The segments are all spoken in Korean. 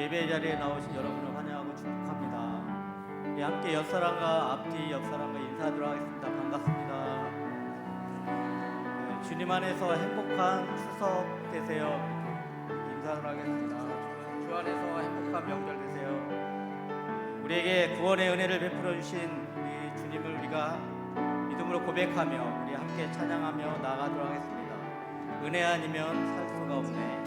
예배 자리에 나오신 여러분을 환영하고 축복합니다. 우리 함께 옆사람과 앞뒤 옆사람과 인사하도록 하겠습니다. 반갑습니다. 주님 안에서 행복한 추석 되세요. 인사하도록 하겠습니다. 주 안에서 행복한 명절 되세요. 우리에게 구원의 은혜를 베풀어 주신 우리 주님을 우리가 믿음으로 고백하며 우리 함께 찬양하며 나아가도록 하겠습니다. 은혜 아니면 살 수가 없네.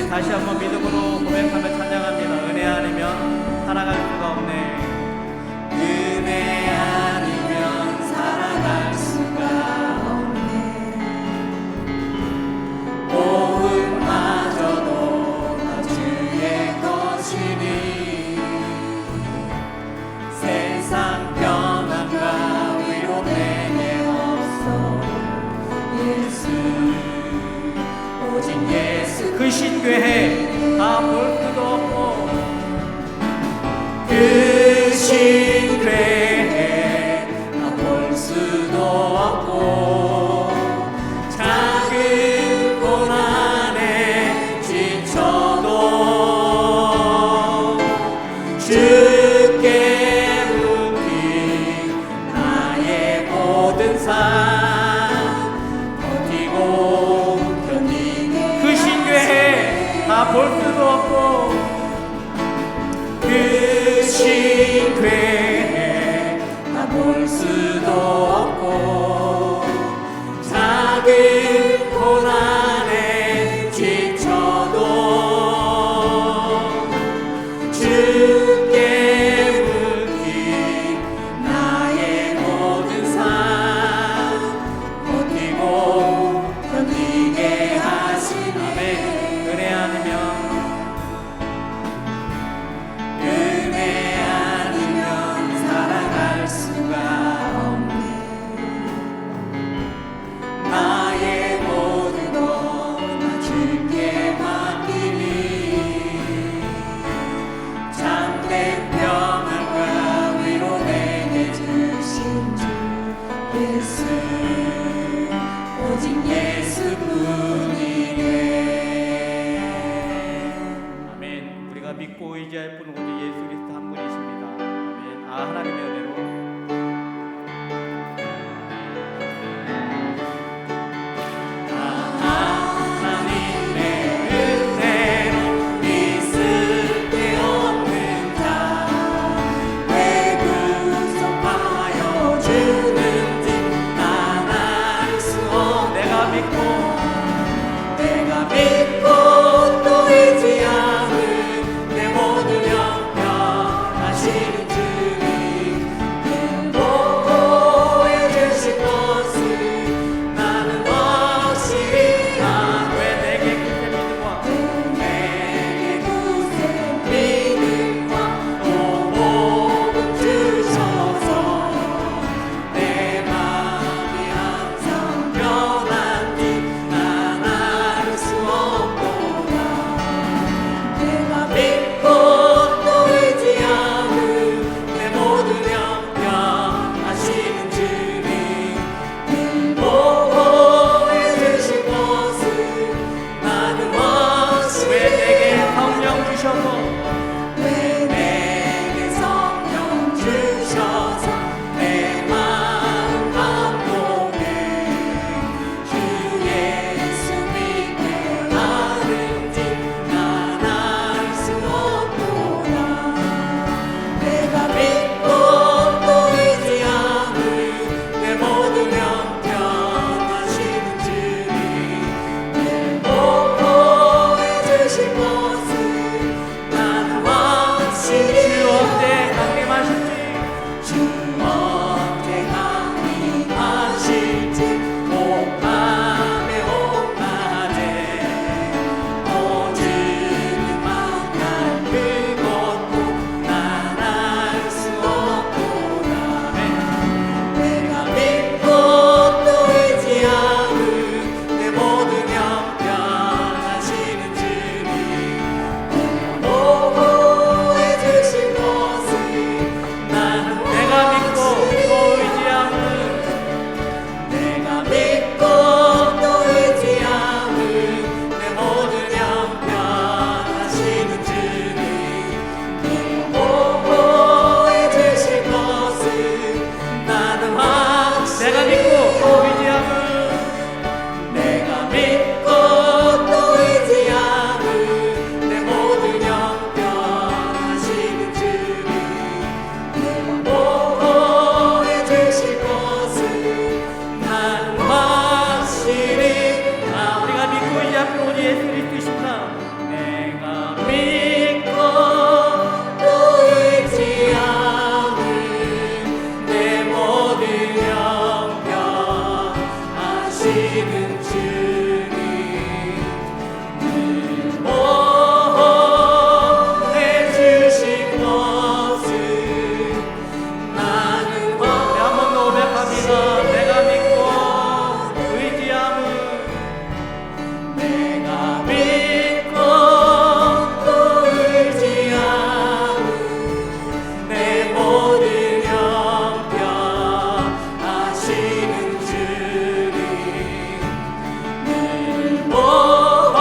다시 한번 믿음으로 고백하며 찬양합니다. 은혜 아니면 살아갈 수가 없네. 은혜 아니면 살아갈 수가 없네. 모험마저도 다 주의 것이니 세상 평안과 위로 내게 없어. 예수 오직 예수 그 신교회 다 볼 수도 없고 그 신교회 다 볼 수도 없고 작은 고난에 지쳐도 주께 묻기 나의 모든 삶 버티고 견디게 그 신교회 다 볼 수도 없고 그 신교회 다 볼 수도 없고 작은 고난에 지쳐도 주께 묻기 나의 모든 삶 버티고 견디게 하시네. 은혜 아니면 살아갈 수가 없네. 나의 모든 것 다 주께 맡기니 참된 평안과 위로 내게 주신 주 예수 오직 예수뿐이네. 아멘. 우리가 믿고 의지할 분은 오직 예수 그리스도 한 분이십니다. 아멘. 하나님의 은혜로 주는 듯 나날 수 없는 주셔서 왜 내게 성령 주셔서 내 마음 감동해 주 예수 믿게 하는지 난 알 수 없도다. 내가 믿고 또 의지함은 내 모든 형편하시는 주님 늘 보호해 주실 것을 나는 확실히 주 어때 강림하실지 주 어때 강림하실지 옥밤에 옥낮에 오주는 만날 그것도 난 알 수 없도다. 내가 믿고 또 의지함은 내 모든 형편하시는 주님 보호해 주실 것을 나는 내가 믿고 또 의지함은 내가 믿고 또 의지함은 내 모든 형편하시는 주님 늘 보호해 주실 것을 나는 확실히 내가 믿고 또 의지함은 내가 믿고 또 의지함은 내 모든 형편하시는 주님 늘 보호해 주실 것을 나는 확실히 우리가 믿고 의지하는 우리 예수 그리스도십니다. 내가 믿고 또 의지함은 내 모든 형편하시는 주님 늘 보호해 주실 것을 나는 한 번 더 고백합니다. 내가 믿고 의지함은 내가 믿고 또 의지함은 내 모든 형편하시는 주님 늘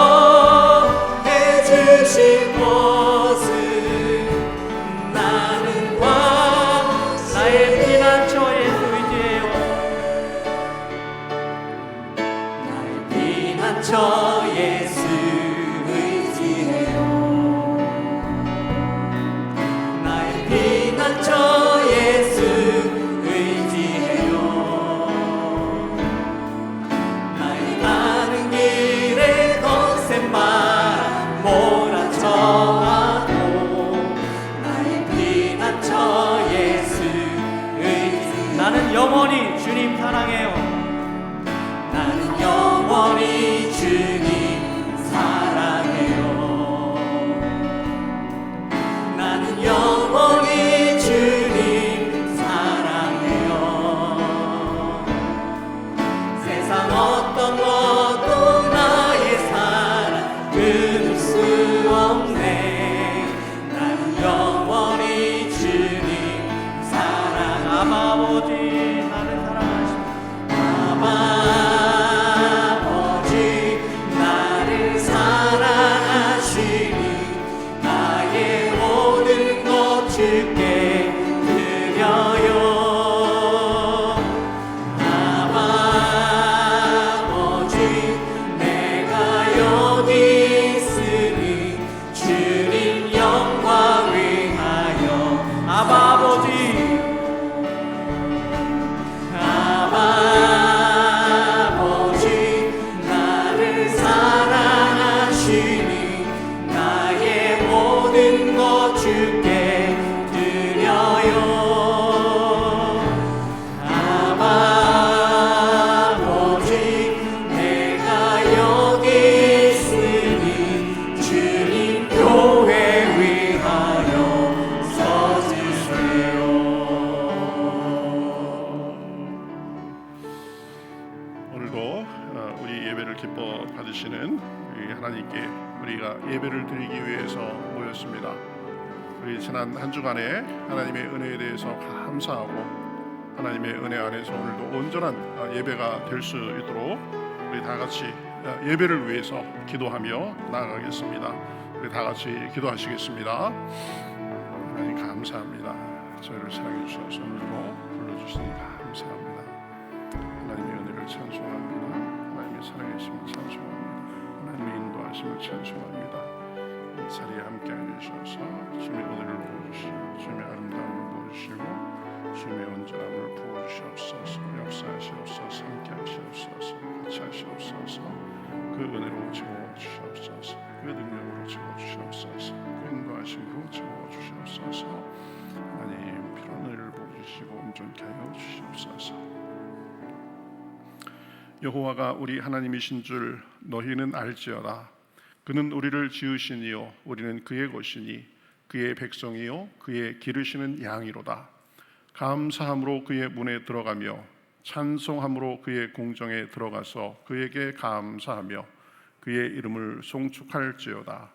보호해 주실 것을 나는 나의 피난처 예수 의지해요. 나의 피난처 예수 의지해요. 나의 피난처 예수 의지해요. 나의 가는 길에 거센 말 몰아쳐와도 나의 피난처 예수 의지 나는 영원히 주님 사랑해요. 나는 영원히 주님 사랑해요. 나는 영원히 주님 사랑해요. 세상 어떤 것도 나의 사랑 끊을 수 없네. 나는 영원히 주님 사랑 아버지 나를 사랑하십니다. 아버지 나를 사랑하시니 나의 모든 것 주께 드려요. 아버지 내가 여기 있으니 주님 영광 위하여 아버지 아버지 나를 사랑하시니 나의 모든 것 주께 드려요. 아버지 내가 여기 있으니 주님 교회 위하여 서주세요. 오늘도 우리 예배를 기뻐 받으시는 우리 하나님께 우리가 예배를 드리기 위해서 모였습니다. 우리 지난 한 주간에 하나님의 은혜에 대해서 감사하고 하나님의 은혜 안에서 오늘도 온전한 예배가 될 수 있도록 우리 다 같이 예배를 위해서 기도하며 나아가겠습니다. 우리 다 같이 기도하시겠습니다. 하나님 감사합니다. 저희를 사랑해 주셔서 오늘도 불러주시니 감사합니다. 하나님의 은혜를 찬송합니다. 하나님의 살아계심을 찬송합니다. 하나님의 인도하심을 찬송합니다. 이 자리에 함께하여 주셔서 주님의 은혜를 부어주시고 주님의 아름다움을 부어주시고 주님의 온전함을 부어주시옵소서. 역사하시옵소서. 함께하시옵소서. 같이 하시옵소서. 그 은혜로 채워주시옵소서. 그 능력으로 채워주시옵소서. 그 인도하심으로 채워주시옵소서. 하나님 필요한 은혜를 부어주시고 온전케 하여 주시옵소서. 여호와가 우리 하나님이신 줄 너희는 알지어다. 그는 우리를 지으시니요 우리는 그의 것이니 그의 백성이요 그의 기르시는 양이로다. 감사함으로 그의 문에 들어가며 찬송함으로 그의 공정에 들어가서 그에게 감사하며 그의 이름을 송축할지어다.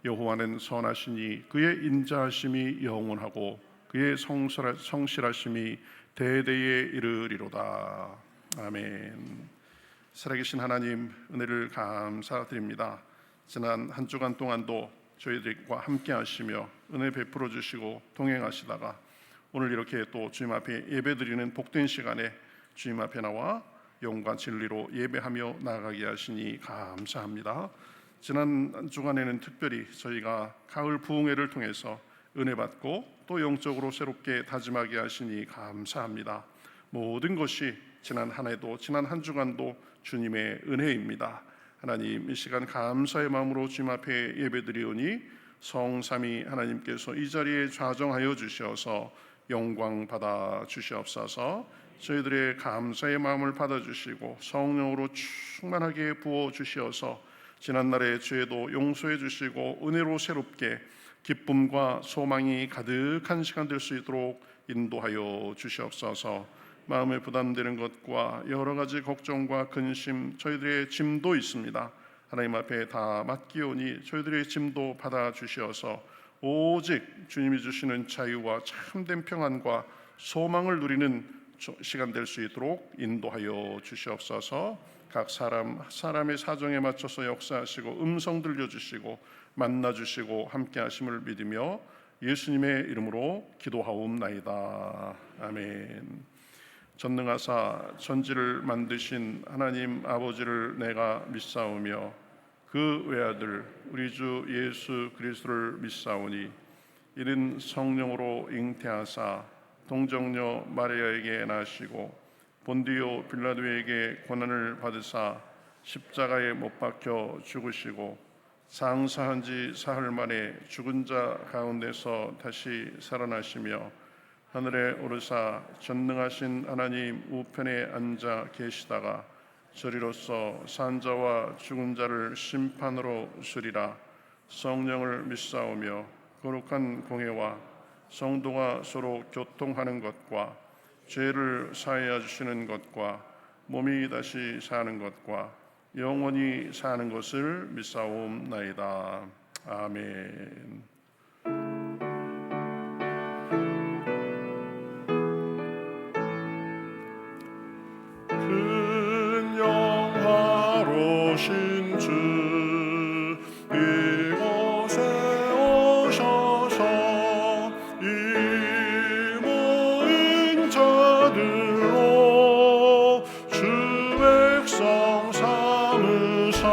여호와는 선하시니 그의 인자하심이 영원하고 그의 성실하심이 대대에 이르리로다. 아멘. 살아계신 하나님, 은혜를 감사드립니다. 지난 한 주간 동안도 저희들과 함께 하시며 은혜 베풀어 주시고 동행하시다가 오늘 이렇게 또 주님 앞에 예배드리는 복된 시간에 주님 앞에 나와 영과 진리로 예배하며 나아가게 하시니 감사합니다. 지난 한 주간에는 특별히 저희가 가을 부흥회를 통해서 은혜 받고 또 영적으로 새롭게 다짐하게 하시니 감사합니다. 모든 것이 지난 한 해도 지난 한 주간도 주님의 은혜입니다. 하나님, 이 시간 감사의 마음으로 주님 앞에 예배드리오니 성삼위 하나님께서 이 자리에 좌정하여 주셔서 영광 받아 주시옵소서. 저희들의 감사의 마음을 받아주시고 성령으로 충만하게 부어 주시어서 지난날의 죄도 용서해 주시고 은혜로 새롭게 기쁨과 소망이 가득한 시간 될 수 있도록 인도하여 주시옵소서. 마음에 부담되는 것과 여러 가지 걱정과 근심, 저희들의 짐도 있습니다. 하나님 앞에 다 맡기오니 저희들의 짐도 받아주시어서 오직 주님이 주시는 자유와 참된 평안과 소망을 누리는 시간 될 수 있도록 인도하여 주시옵소서. 각 사람의 사정에 맞춰서 역사하시고 음성 들려주시고 만나주시고 함께하심을 믿으며 예수님의 이름으로 기도하옵나이다. 아멘. 전능하사 천지를 만드신 하나님 아버지를 내가 믿사오며 그 외아들 우리 주 예수 그리스도를 믿사오니 이는 성령으로 잉태하사 동정녀 마리아에게 나시고 본디오 빌라도에게 고난을 받으사 십자가에 못 박혀 죽으시고 장사한 지 사흘 만에 죽은 자 가운데서 다시 살아나시며 하늘에 오르사 전능하신 하나님 우편에 앉아 계시다가 저리로서 산 자와 죽은 자를 심판으로 쓰리라. 성령을 믿사오며 거룩한 공회와 성도가 서로 교통하는 것과 죄를 사하여 주시는 것과 몸이 다시 사는 것과 영원히 사는 것을 믿사옵나이다. 아멘. 큰 영화로신 주 이곳에 오셔서 이 모인 자들로 주 백성 삼으사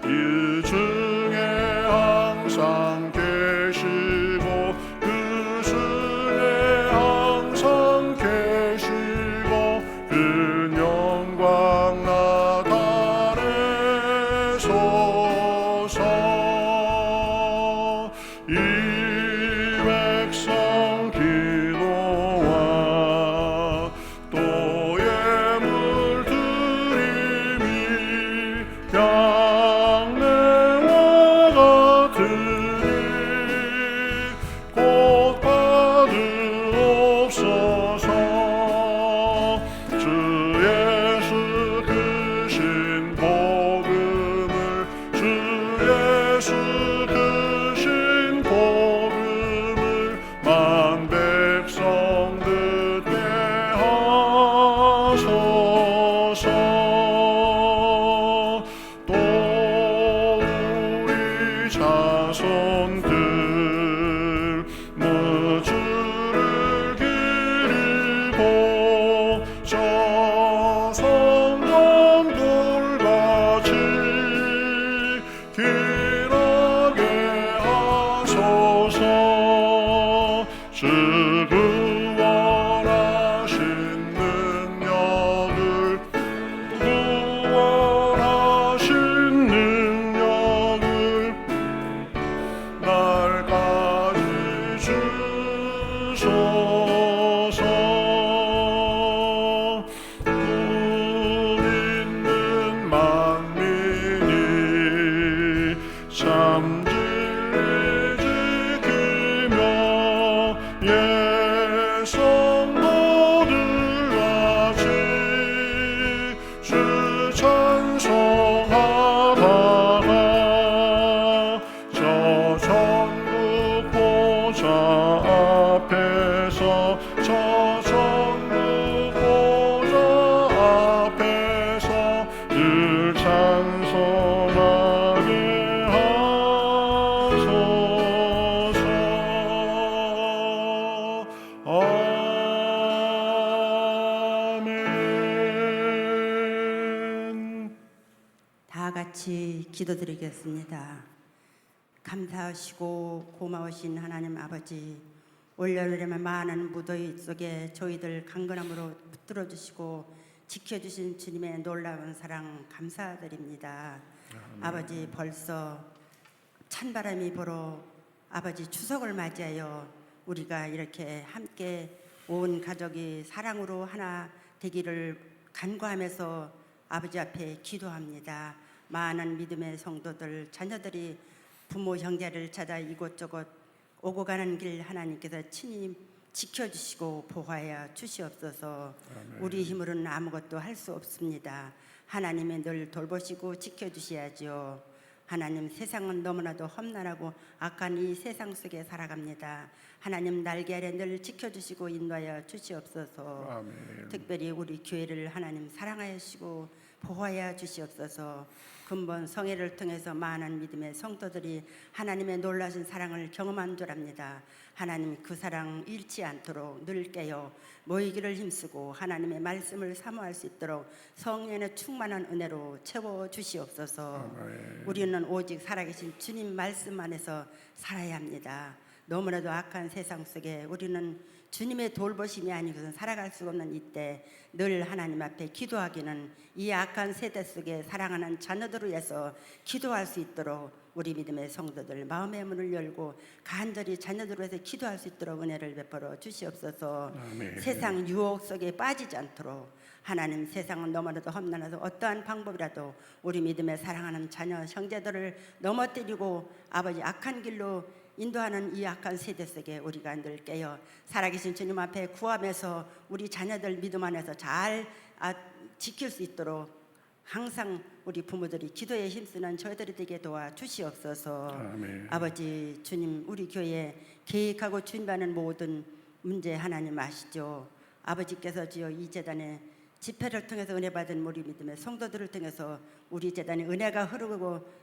이 중에 항상 계시고 그 중에 항상 계시고 그 영광 나타내소서. 이 백성 기도와 또 예물 드림이 양내와 같으니 곧 받으옵소서. 주 예수 크신 복음을 주 예수 크신 복음을 만 백성 듣게 하소서. 또 우리 자손들 무주를 기리고 저 성전들같이 길하게 하소서. 주 구원하신 능력을 구원하신 능력을 날까지 주소서. 꿈 있는 만민이 참 진리 지키며 예성모들같이 주 찬송하다가 저 천국 보좌 앞에서 저 천국 보좌 앞에서 늘 찬송하게 하소서. 아멘. 다 같이 기도드리겠습니다. 감사하시고 고마우신 하나님 아버지, 올여름의 많은 무더위 속에 저희들 강건함으로 붙들어 주시고 지켜주신 주님의 놀라운 사랑 감사드립니다. 아버지, 벌써 찬바람이 불어 아버지 추석을 맞이하여 우리가 이렇게 함께 온 가족이 사랑으로 하나 되기를 간구하면서 아버지 앞에 기도합니다. 많은 믿음의 성도들, 자녀들이 부모 형제를 찾아 이곳저곳 오고 가는 길 하나님께서 친히 지켜주시고 보호하여 주시옵소서. 우리 힘으로는 아무것도 할 수 없습니다. 하나님이 늘 돌보시고 지켜주셔야지요. 하나님, 세상은 너무나도 험난하고 악한 이 세상 속에 살아갑니다. 하나님 날개 아래 늘 지켜주시고 인도하여 주시옵소서. 아멘. 특별히 우리 교회를 하나님 사랑하여 주시고 보호하여 주시옵소서. 근본 성회를 통해서 많은 믿음의 성도들이 하나님의 놀라신 사랑을 경험한 줄 압니다. 하나님, 그 사랑 잃지 않도록 늘 깨어 모이기를 힘쓰고 하나님의 말씀을 사모할 수 있도록 성령의 충만한 은혜로 채워 주시옵소서. 아멘. 우리는 오직 살아계신 주님 말씀 안에서 살아야 합니다. 너무나도 악한 세상 속에 우리는 주님의 돌보심이 아니고선 살아갈 수 없는 이때 늘 하나님 앞에 기도하기는 이 악한 세대 속에 사랑하는 자녀들을 위해서 기도할 수 있도록 우리 믿음의 성도들 마음의 문을 열고 간절히 자녀들을 위해서 기도할 수 있도록 은혜를 베풀어 주시옵소서. 아멘. 세상 유혹 속에 빠지지 않도록 하나님, 세상은 너무나도 험난해서 어떠한 방법이라도 우리 믿음에 사랑하는 자녀 형제들을 넘어뜨리고 아버지 악한 길로 인도하는 이 악한 세대 속에 우리가 늘 깨어 살아계신 주님 앞에 구하면서 우리 자녀들 믿음 안에서 잘 지킬 수 있도록 항상 우리 부모들이 기도에 힘쓰는 저희들이 되게 도와 주시옵소서. 아멘. 아버지 주님, 우리 교회에 계획하고 준비하는 모든 문제 하나님 아시죠? 아버지께서 주여 이 재단에 집회를 통해서 은혜 받은 우리 믿음의 성도들을 통해서 우리 재단에 은혜가 흐르고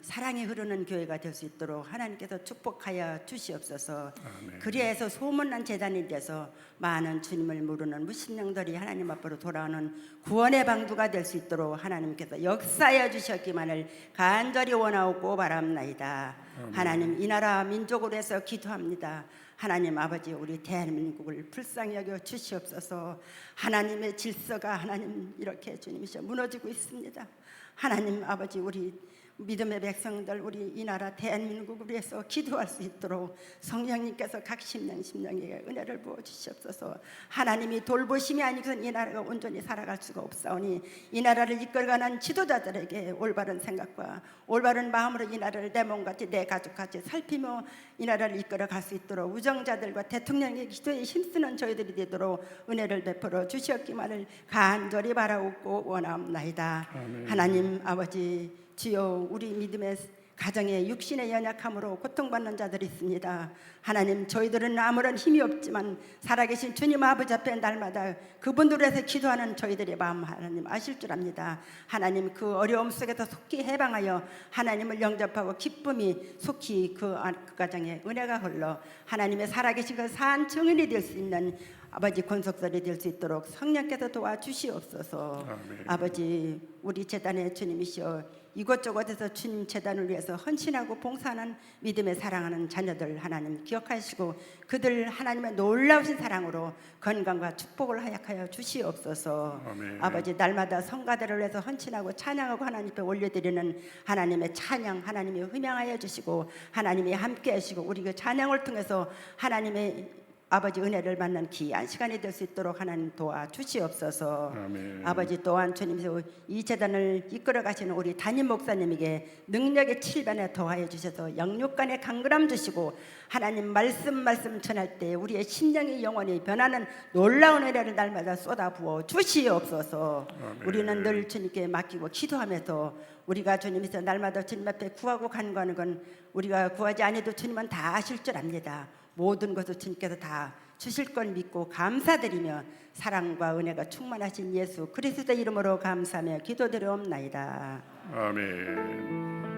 사랑이 흐르는 교회가 될 수 있도록 하나님께서 축복하여 주시옵소서. 아멘. 그리해서 소문난 재단이 돼서 많은 주님을 모르는 무신령들이 하나님 앞으로 돌아오는 구원의 방주가 될 수 있도록 하나님께서 역사하여 주셨기만을 간절히 원하고 바랍나이다. 하나님, 이 나라 민족으로 해서 기도합니다. 하나님 아버지, 우리 대한민국을 불쌍히 여겨 주시옵소서. 하나님의 질서가 하나님 이렇게 주님이셔 무너지고 있습니다. 하나님 아버지, 우리 믿음의 백성들, 우리 이 나라 대한민국을 위해서 기도할 수 있도록 성령님께서 각 심령에게 은혜를 부어 주시옵소서. 하나님이 돌보심이 아니고선 이 나라가 온전히 살아갈 수가 없사오니 이 나라를 이끌어가는 지도자들에게 올바른 생각과 올바른 마음으로 이 나라를 내 몸같이 내 가족같이 살피며 이 나라를 이끌어갈 수 있도록 우정자들과 대통령의 기도에 힘쓰는 저희들이 되도록 은혜를 베풀어 주시옵기만을 간절히 바라옵고 원하옵나이다. 아멘. 하나님 아버지, 주여 우리 믿음의 가정의 육신의 연약함으로 고통받는 자들이 있습니다. 하나님, 저희들은 아무런 힘이 없지만 살아계신 주님 아버지 앞에 날마다 그분들 위해서 기도하는 저희들의 마음 하나님 아실 줄 압니다. 하나님, 그 어려움 속에서 속히 해방하여 하나님을 영접하고 기쁨이 속히 그 가정에 은혜가 흘러 하나님의 살아계신 그 산 증인이 될 수 있는 아버지 권속설이 될 수 있도록 성령께서 도와주시옵소서. 아멘. 아버지, 우리 재단의 주님이시여 이곳저곳에서 주님 재단을 위해서 헌신하고 봉사하는 믿음에 사랑하는 자녀들 하나님 기억하시고 그들 하나님의 놀라우신 사랑으로 건강과 축복을 허락하여 주시옵소서. 아멘. 아버지, 날마다 성가대를 위해서 헌신하고 찬양하고 하나님 앞에 올려드리는 하나님의 찬양 하나님이 흠양하여 주시고 하나님이 함께 하시고 우리 그 찬양을 통해서 하나님의 아버지 은혜를 받는 귀한 시간이 될 수 있도록 하나님 도와주시옵소서. 아멘. 아버지, 또한 주님께서 이 재단을 이끌어 가시는 우리 담임 목사님에게 능력의 칠반에 더하여 주셔서 영육간에 강건함 주시고 하나님 말씀 전할 때 우리의 심령이 영원히 변하는 놀라운 은혜를 날마다 쏟아부어 주시옵소서. 아멘. 우리는 늘 주님께 맡기고 기도하면서 우리가 주님께서 날마다 주님 앞에 구하고 간구하는 건 우리가 구하지 아니해도 주님은 다 아실 줄 압니다. 모든 것을 주님께서 다 주실 걸 믿고 감사드리며 사랑과 은혜가 충만하신 예수 그리스도의 이름으로 감사하며 기도드리옵나이다. 아멘.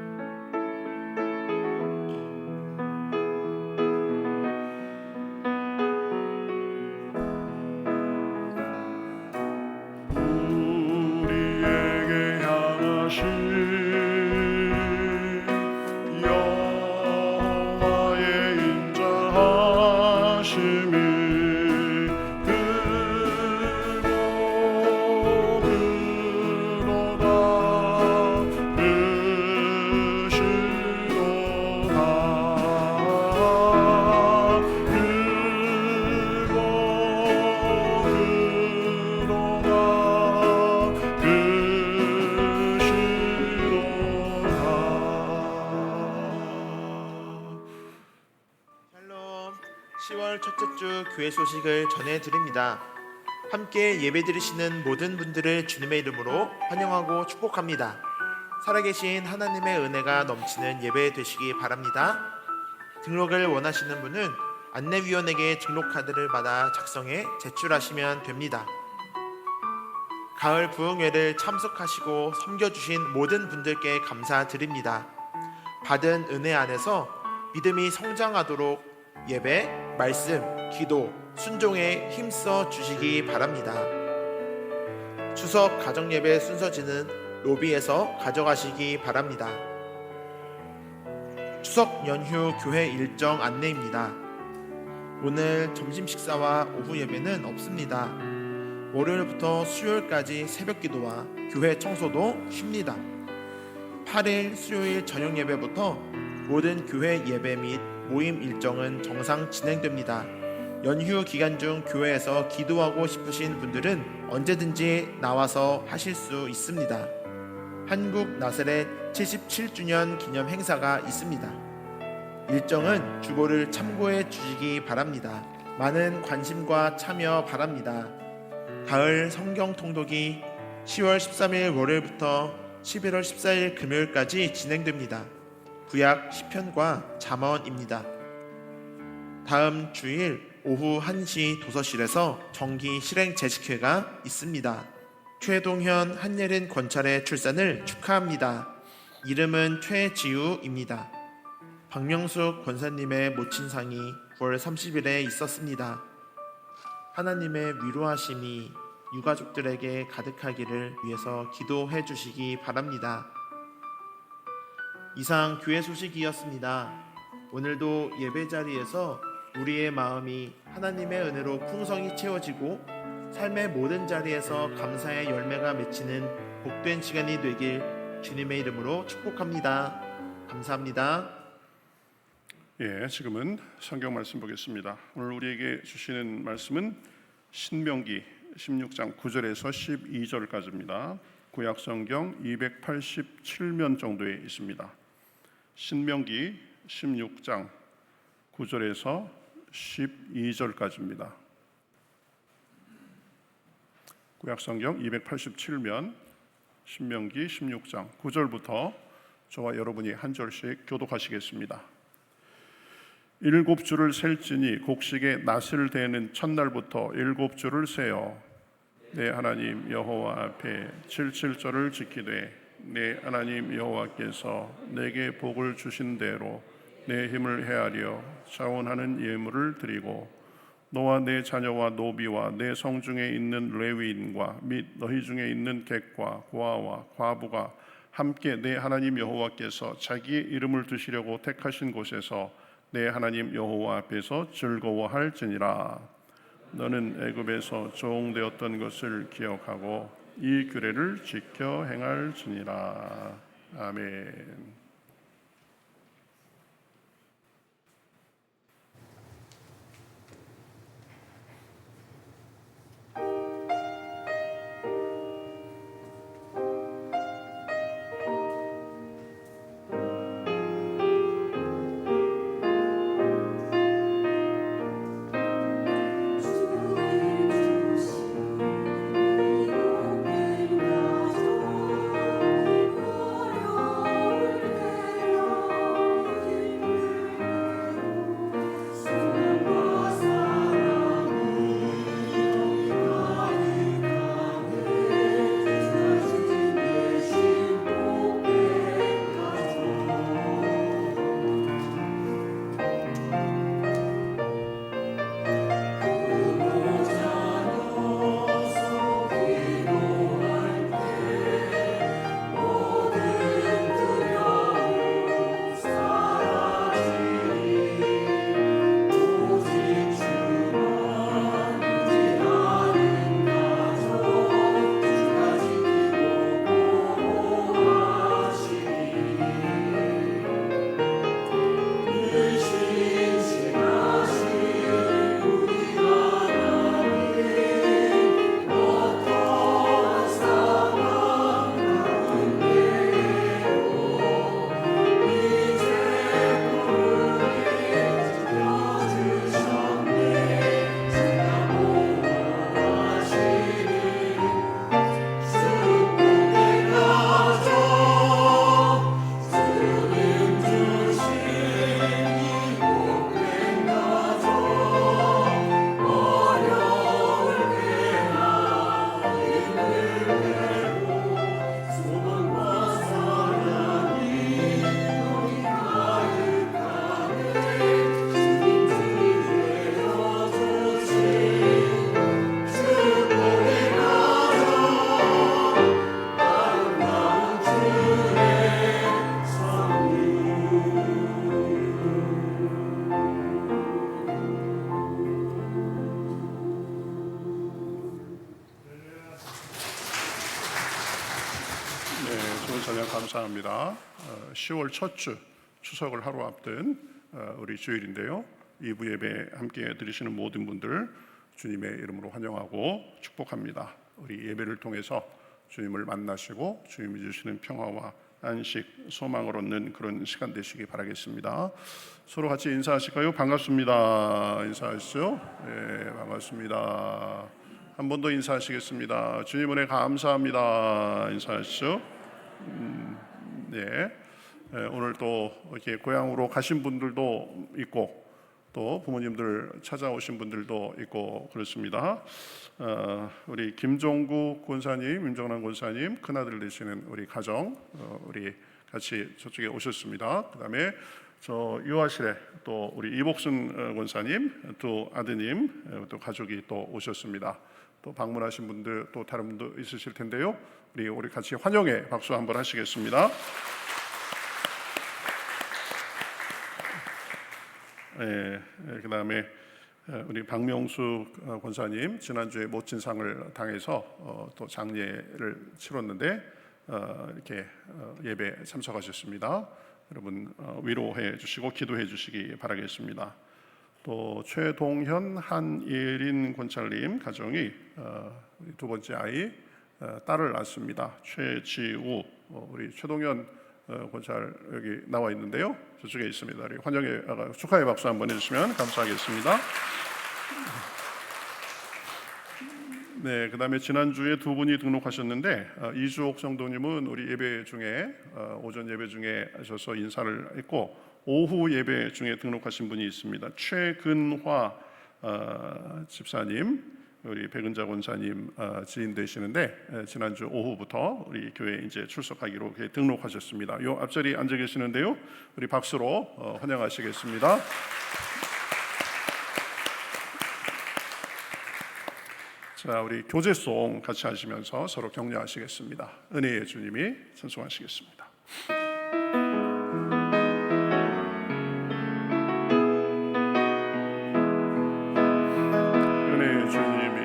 우리에게 향하신 첫째 주 교회 소식을 전해드립니다. 함께 예배드리시는 모든 분들을 주님의 이름으로 환영하고 축복합니다. 살아계신 하나님의 은혜가 넘치는 예배 되시기 바랍니다. 등록을 원하시는 분은 안내위원에게 등록카드를 받아 작성해 제출하시면 됩니다. 가을 부흥회를 참석하시고 섬겨주신 모든 분들께 감사드립니다. 받은 은혜 안에서 믿음이 성장하도록 예배, 말씀, 기도, 순종에 힘써 주시기 바랍니다. 추석 가정예배 순서지는 로비에서 가져가시기 바랍니다. 추석 연휴 교회 일정 안내입니다. 오늘 점심 식사와 오후 예배는 없습니다. 월요일부터 수요일까지 새벽 기도와 교회 청소도 쉽니다. 8일 수요일 저녁 예배부터 모든 교회 예배 및 모임 일정은 정상 진행됩니다. 연휴 기간 중 교회에서 기도하고 싶으신 분들은 언제든지 나와서 하실 수 있습니다. 한국 나사렛 77주년 기념 행사가 있습니다. 일정은 주보를 참고해 주시기 바랍니다. 많은 관심과 참여 바랍니다. 가을 성경 통독이 10월 13일 월요일부터 11월 14일 금요일까지 진행됩니다. 구약 시편과 잠언입니다. 다음 주일 오후 1시 도서실에서 정기 실행 재직회가 있습니다. 최동현, 한예린 권찰의 출산을 축하합니다. 이름은 최지우입니다. 박명숙 권사님의 모친상이 9월 30일에 있었습니다. 하나님의 위로하심이 유가족들에게 가득하기를 위해서 기도해 주시기 바랍니다. 이상 교회 소식이었습니다. 오늘도 예배 자리에서 우리의 마음이 하나님의 은혜로 풍성히 채워지고 삶의 모든 자리에서 감사의 열매가 맺히는 복된 시간이 되길 주님의 이름으로 축복합니다. 감사합니다. 예, 지금은 성경 말씀 보겠습니다. 오늘 우리에게 주시는 말씀은 신명기 16장 9절에서 12절까지입니다. 구약 성경 287면 정도에 있습니다. 신명기 16장 9절에서 12절까지입니다. 구약 성경 287면 신명기 16장 9절부터 저와 여러분이 한 절씩 교독하시겠습니다. 7주를 셀지니 곡식의 낫을 대는 첫날부터 7주를 세어 내 하나님 여호와 앞에 77절을 지키되 내 하나님 여호와께서 내게 복을 주신 대로 내 힘을 헤아려 자원하는 예물을 드리고 너와 내 자녀와 노비와 내 성중에 있는 레위인과 및 너희 중에 있는 객과 고아와 과부가 함께 내 하나님 여호와께서 자기의 이름을 두시려고 택하신 곳에서 내 하나님 여호와 앞에서 즐거워할지니라. 너는 애굽에서 종되었던 것을 기억하고 이 규례를 지켜 행할지니라. 아멘. 좋은 저녁 감사합니다. 10월 첫 주 추석을 하루 앞둔 우리 주일인데요. 2부 예배 함께 드리시는 모든 분들 주님의 이름으로 환영하고 축복합니다. 우리 예배를 통해서 주님을 만나시고 주님이 주시는 평화와 안식, 소망을 얻는 그런 시간 되시기 바라겠습니다. 서로 같이 인사하실까요? 반갑습니다. 인사하시죠? 네, 반갑습니다. 한 번 더 인사하시겠습니다. 주님 은혜 감사합니다. 인사하시죠? 네. 오늘 또 이렇게 고향으로 가신 분들도 있고 또 부모님들 찾아오신 분들도 있고 그렇습니다. 우리 김종구 권사님, 임정란 권사님, 큰아들 되시는 우리 가정 우리 같이 저쪽에 오셨습니다. 그다음에 저 유아실에 또 우리 이복순 권사님, 또 아드님, 또 가족이 또 오셨습니다. 또 방문하신 분들 또 다른 분도 있으실 텐데요. 우리 같이 환영의 박수 한번 하시겠습니다. 그다음에 우리 박명수 권사님 지난주에 멋진 상을 당해서 또 장례를 치렀는데 이렇게 예배 참석하셨습니다. 여러분 위로해 주시고 기도해 주시기 바라겠습니다. 또 최동현 한예린 권찰님 가정이 두 번째 아이 딸을 낳았습니다. 최지우 우리 최동현 권찰 여기 나와 있는데요. 저쪽에 있습니다. 우리 환영의 축하의 박수 한번 해주시면 감사하겠습니다. 네, 그다음에 지난주에 두 분이 등록하셨는데 이주옥 성도님은 우리 예배 중에 오전 예배 중에 하셔서 인사를 했고 오후 예배 중에 등록하신 분이 있습니다. 최근화 집사님, 우리 백은자 권사님 지인 되시는데 지난주 오후부터 우리 교회 이제 출석하기로 이렇게 등록하셨습니다. 요 앞자리 앉아 계시는데요, 우리 박수로 환영하시겠습니다. 자, 우리 교제송 같이 하시면서 서로 격려하시겠습니다. 은혜의 주님이 찬송하시겠습니다. 은혜의 주님이,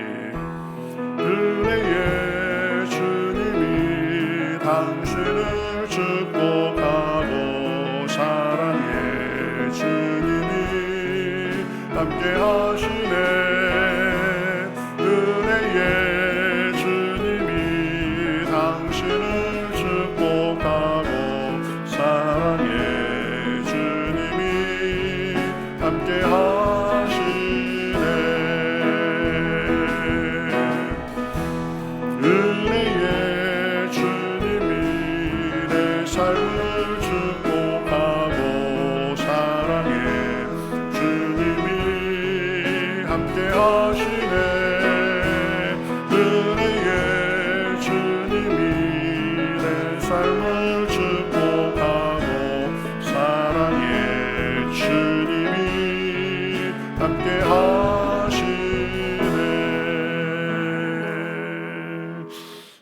은혜의 주님이 당신을 축복하고 사랑의 주님이 함께 하시네.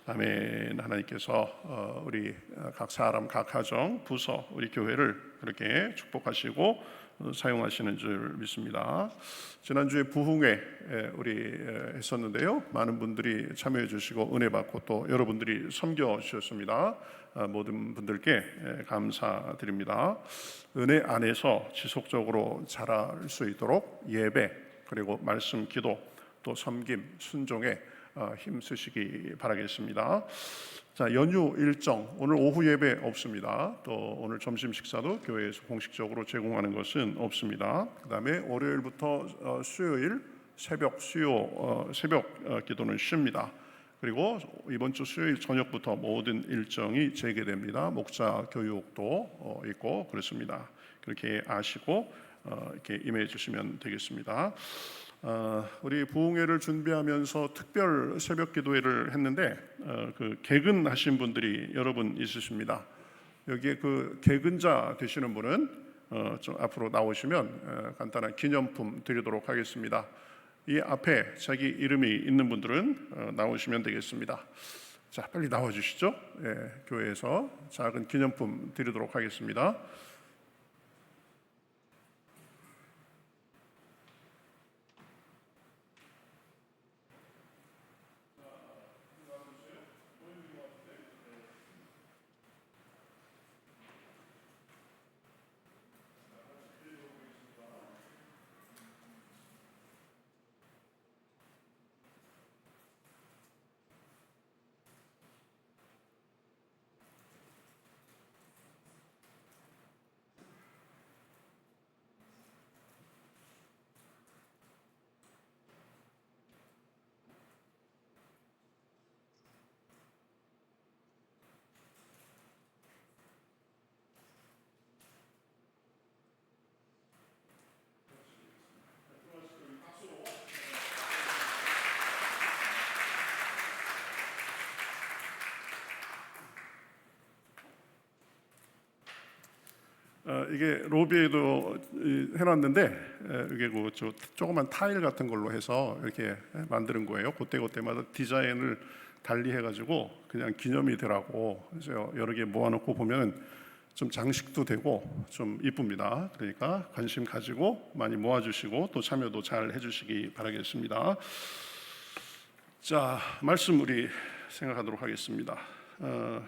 아멘. 하나님께서 우리 각 사람, 각 가정, 부서, 우리 교회를 그렇게 축복하시고 사용하시는 줄 믿습니다. 지난주에 부흥회 우리 했었는데요, 많은 분들이 참여해 주시고 은혜 받고 또 여러분들이 섬겨 주셨습니다. 모든 분들께 감사드립니다. 은혜 안에서 지속적으로 자랄 수 있도록 예배, 그리고 말씀, 기도, 또 섬김, 순종에 힘쓰시기 바라겠습니다. 자, 연휴 일정, 오늘 오후 예배 없습니다. 또 오늘 점심 식사도 교회에서 공식적으로 제공하는 것은 없습니다. 그 다음에 월요일부터 수요일 새벽 기도는 쉽니다. 그리고 이번 주 수요일 저녁부터 모든 일정이 재개됩니다. 목자 교육도 있고 그렇습니다. 그렇게 아시고 이렇게 임해 주시면 되겠습니다. 우리 부흥회를 준비하면서 특별 새벽 기도회를 했는데 그 개근하신 분들이 여러 분 있으십니다. 여기에 그 개근자 되시는 분은 좀 앞으로 나오시면 간단한 기념품 드리도록 하겠습니다. 이 앞에 자기 이름이 있는 분들은 나오시면 되겠습니다. 자, 빨리 나와 주시죠. 교회에서 작은 기념품 드리도록 하겠습니다. 이게 로비에도 해놨는데 이게 그 조그만 타일 같은 걸로 해서 이렇게 만드는 거예요. 그때마다 디자인을 달리 해가지고 그냥 기념이더라고. 그래서 여러 개 모아놓고 보면 좀 장식도 되고 좀 이쁩니다. 그러니까 관심 가지고 많이 모아주시고 또 참여도 잘 해주시기 바라겠습니다. 자, 말씀 우리 생각하도록 하겠습니다.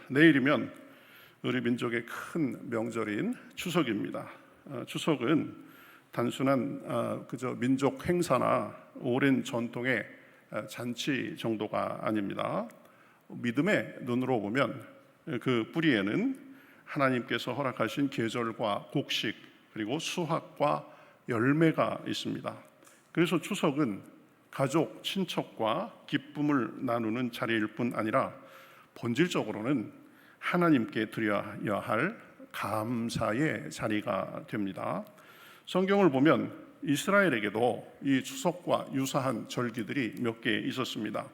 내일이면 우리 민족의 큰 명절인 추석입니다. 추석은 단순한 그저 민족 행사나 오랜 전통의 잔치 정도가 아닙니다. 믿음의 눈으로 보면 그 뿌리에는 하나님께서 허락하신 계절과 곡식 그리고 수확과 열매가 있습니다. 그래서 추석은 가족, 친척과 기쁨을 나누는 자리일 뿐 아니라 본질적으로는 하나님께 드려야 할 감사의 자리가 됩니다. 성경을 보면 이스라엘에게도 이 추석과 유사한 절기들이 몇 개 있었습니다.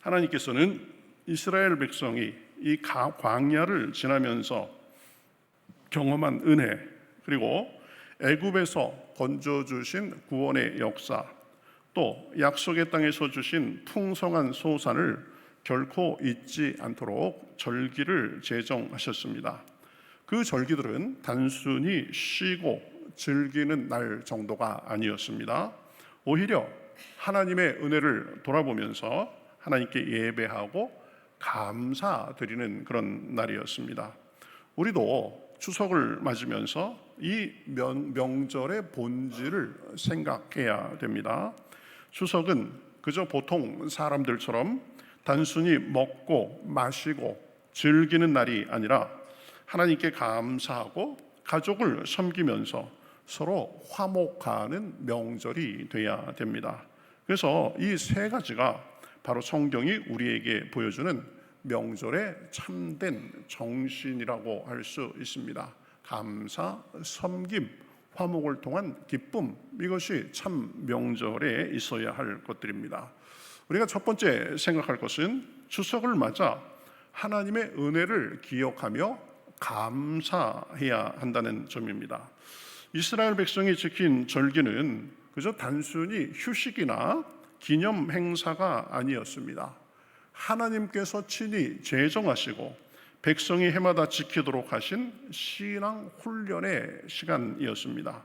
하나님께서는 이스라엘 백성이 이 광야를 지나면서 경험한 은혜, 그리고 애굽에서 건져주신 구원의 역사, 또 약속의 땅에서 주신 풍성한 소산을 결코 잊지 않도록 절기를 제정하셨습니다. 그 절기들은 단순히 쉬고 즐기는 날 정도가 아니었습니다. 오히려 하나님의 은혜를 돌아보면서 하나님께 예배하고 감사드리는 그런 날이었습니다. 우리도 추석을 맞으면서 이 명절의 본질을 생각해야 됩니다. 추석은 그저 보통 사람들처럼 단순히 먹고 마시고 즐기는 날이 아니라 하나님께 감사하고 가족을 섬기면서 서로 화목하는 명절이 돼야 됩니다. 그래서 이 세 가지가 바로 성경이 우리에게 보여주는 명절의 참된 정신이라고 할 수 있습니다. 감사, 섬김, 화목을 통한 기쁨, 이것이 참 명절에 있어야 할 것들입니다. 우리가 첫 번째 생각할 것은 추석을 맞아 하나님의 은혜를 기억하며 감사해야 한다는 점입니다. 이스라엘 백성이 지킨 절기는 그저 단순히 휴식이나 기념 행사가 아니었습니다. 하나님께서 친히 제정하시고 백성이 해마다 지키도록 하신 신앙 훈련의 시간이었습니다.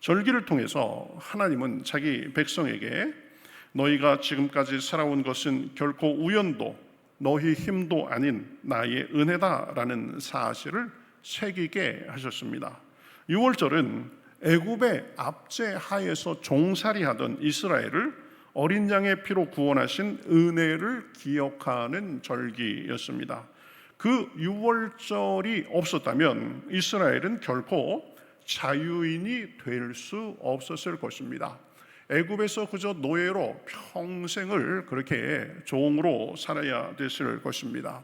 절기를 통해서 하나님은 자기 백성에게 너희가 지금까지 살아온 것은 결코 우연도 너희 힘도 아닌 나의 은혜다라는 사실을 새기게 하셨습니다. 6월절은 애굽의 압제 하에서 종살이하던 이스라엘을 어린 양의 피로 구원하신 은혜를 기억하는 절기였습니다. 그 6월절이 없었다면 이스라엘은 결코 자유인이 될 수 없었을 것입니다. 애굽에서 그저 노예로 평생을 그렇게 종으로 살아야 됐을 것입니다.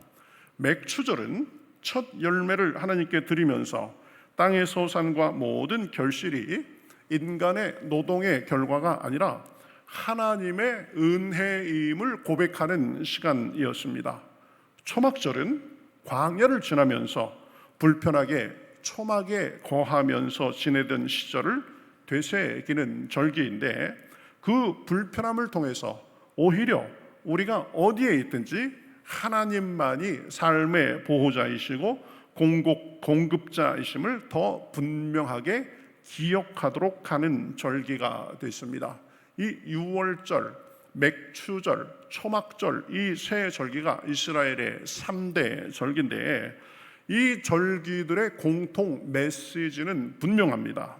맥추절은 첫 열매를 하나님께 드리면서 땅의 소산과 모든 결실이 인간의 노동의 결과가 아니라 하나님의 은혜임을 고백하는 시간이었습니다. 초막절은 광야를 지나면서 불편하게 초막에 거하면서 지내던 시절을 되새기는 절기인데 그 불편함을 통해서 오히려 우리가 어디에 있든지 하나님만이 삶의 보호자이시고 공급자이심을 더 분명하게 기억하도록 하는 절기가 됐습니다. 이 6월절, 맥추절, 초막절 이 세 절기가 이스라엘의 3대 절기인데 이 절기들의 공통 메시지는 분명합니다.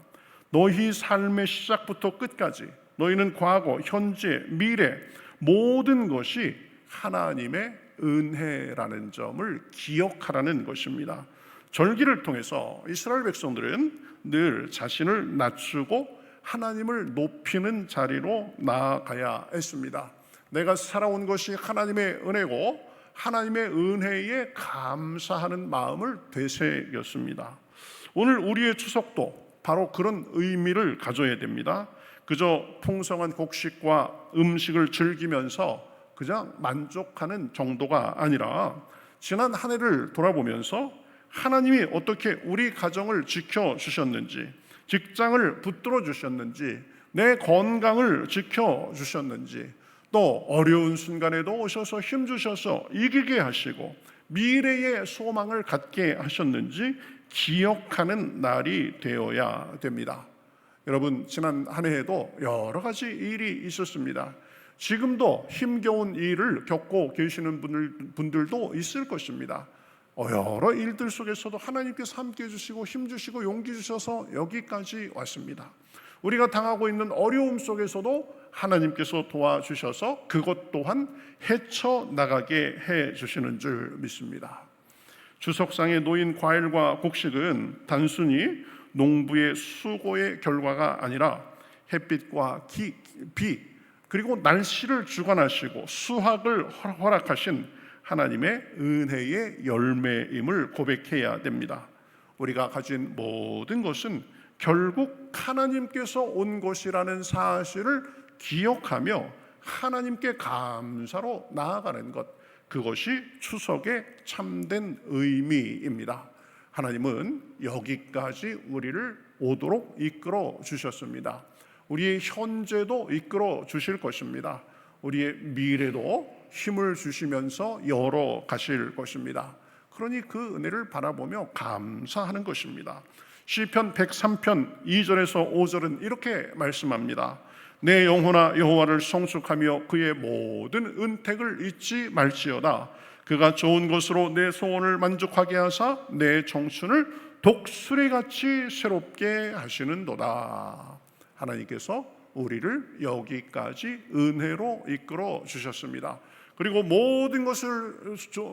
너희 삶의 시작부터 끝까지 너희는 과거, 현재, 미래 모든 것이 하나님의 은혜라는 점을 기억하라는 것입니다. 절기를 통해서 이스라엘 백성들은 늘 자신을 낮추고 하나님을 높이는 자리로 나아가야 했습니다. 내가 살아온 것이 하나님의 은혜고 하나님의 은혜에 감사하는 마음을 되새겼습니다. 오늘 우리의 추석도 바로 그런 의미를 가져야 됩니다. 그저 풍성한 곡식과 음식을 즐기면서 그냥 만족하는 정도가 아니라 지난 한 해를 돌아보면서 하나님이 어떻게 우리 가정을 지켜주셨는지, 직장을 붙들어 주셨는지, 내 건강을 지켜주셨는지, 또 어려운 순간에도 오셔서 힘주셔서 이기게 하시고 미래의 소망을 갖게 하셨는지 기억하는 날이 되어야 됩니다. 여러분, 지난 한 해에도 여러 가지 일이 있었습니다. 지금도 힘겨운 일을 겪고 계시는 분들도 있을 것입니다. 여러 일들 속에서도 하나님께서 함께 해주시고 힘주시고 용기 주셔서 여기까지 왔습니다. 우리가 당하고 있는 어려움 속에서도 하나님께서 도와주셔서 그것 또한 헤쳐나가게 해주시는 줄 믿습니다. 주석상에 놓인 과일과 곡식은 단순히 농부의 수고의 결과가 아니라 햇빛과 비, 그리고 날씨를 주관하시고 수확을 허락하신 하나님의 은혜의 열매임을 고백해야 됩니다. 우리가 가진 모든 것은 결국 하나님께서 온 것이라는 사실을 기억하며 하나님께 감사로 나아가는 것, 그것이 추석의 참된 의미입니다. 하나님은 여기까지 우리를 오도록 이끌어 주셨습니다. 우리의 현재도 이끌어 주실 것입니다. 우리의 미래도 힘을 주시면서 열어 가실 것입니다. 그러니 그 은혜를 바라보며 감사하는 것입니다. 시편 103편 2절에서 5절은 이렇게 말씀합니다. 내 영혼아 여호와를 성축하며 그의 모든 은택을 잊지 말지어다. 그가 좋은 것으로 내 소원을 만족하게 하사 내 청춘을 독수리같이 새롭게 하시는도다. 하나님께서 우리를 여기까지 은혜로 이끌어 주셨습니다. 그리고 모든 것을,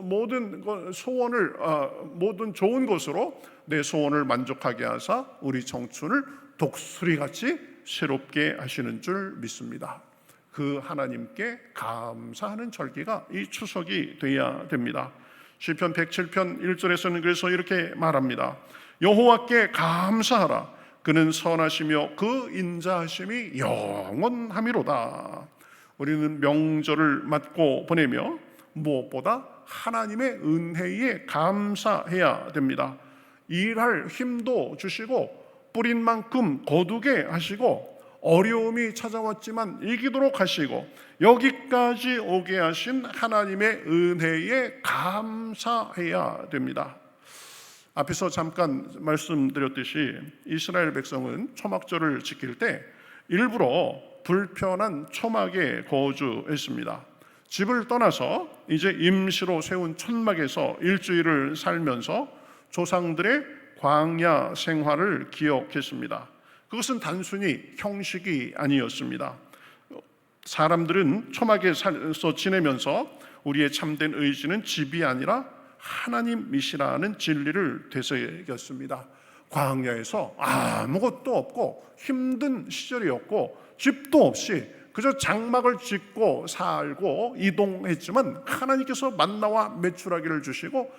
모든 소원을, 모든 좋은 것으로 내 소원을 만족하게 하사 우리 청춘을 독수리같이 새롭게 하시는 줄 믿습니다. 그 하나님께 감사하는 절기가 이 추석이 되어야 됩니다. 시편 107편 1절에서는 그래서 이렇게 말합니다. 여호와께 감사하라. 그는 선하시며 그 인자하심이 영원함이로다. 우리는 명절을 맞고 보내며 무엇보다 하나님의 은혜에 감사해야 됩니다. 일할 힘도 주시고 뿌린 만큼 거두게 하시고 어려움이 찾아왔지만 이기도록 하시고 여기까지 오게 하신 하나님의 은혜에 감사해야 됩니다. 앞에서 잠깐 말씀드렸듯이 이스라엘 백성은 초막절을 지킬 때 일부러 불편한 초막에 거주했습니다. 집을 떠나서 이제 임시로 세운 천막에서 일주일을 살면서 조상들의 광야 생활을 기억했습니다. 그것은 단순히 형식이 아니었습니다. 사람들은 초막에서 지내면서 우리의 참된 의지는 집이 아니라 하나님이시라는 진리를 되새겼습니다. 광야에서 아무것도 없고 힘든 시절이었고 집도 없이 그저 장막을 짓고 살고 이동했지만 하나님께서 만나와 메추라기를 주시고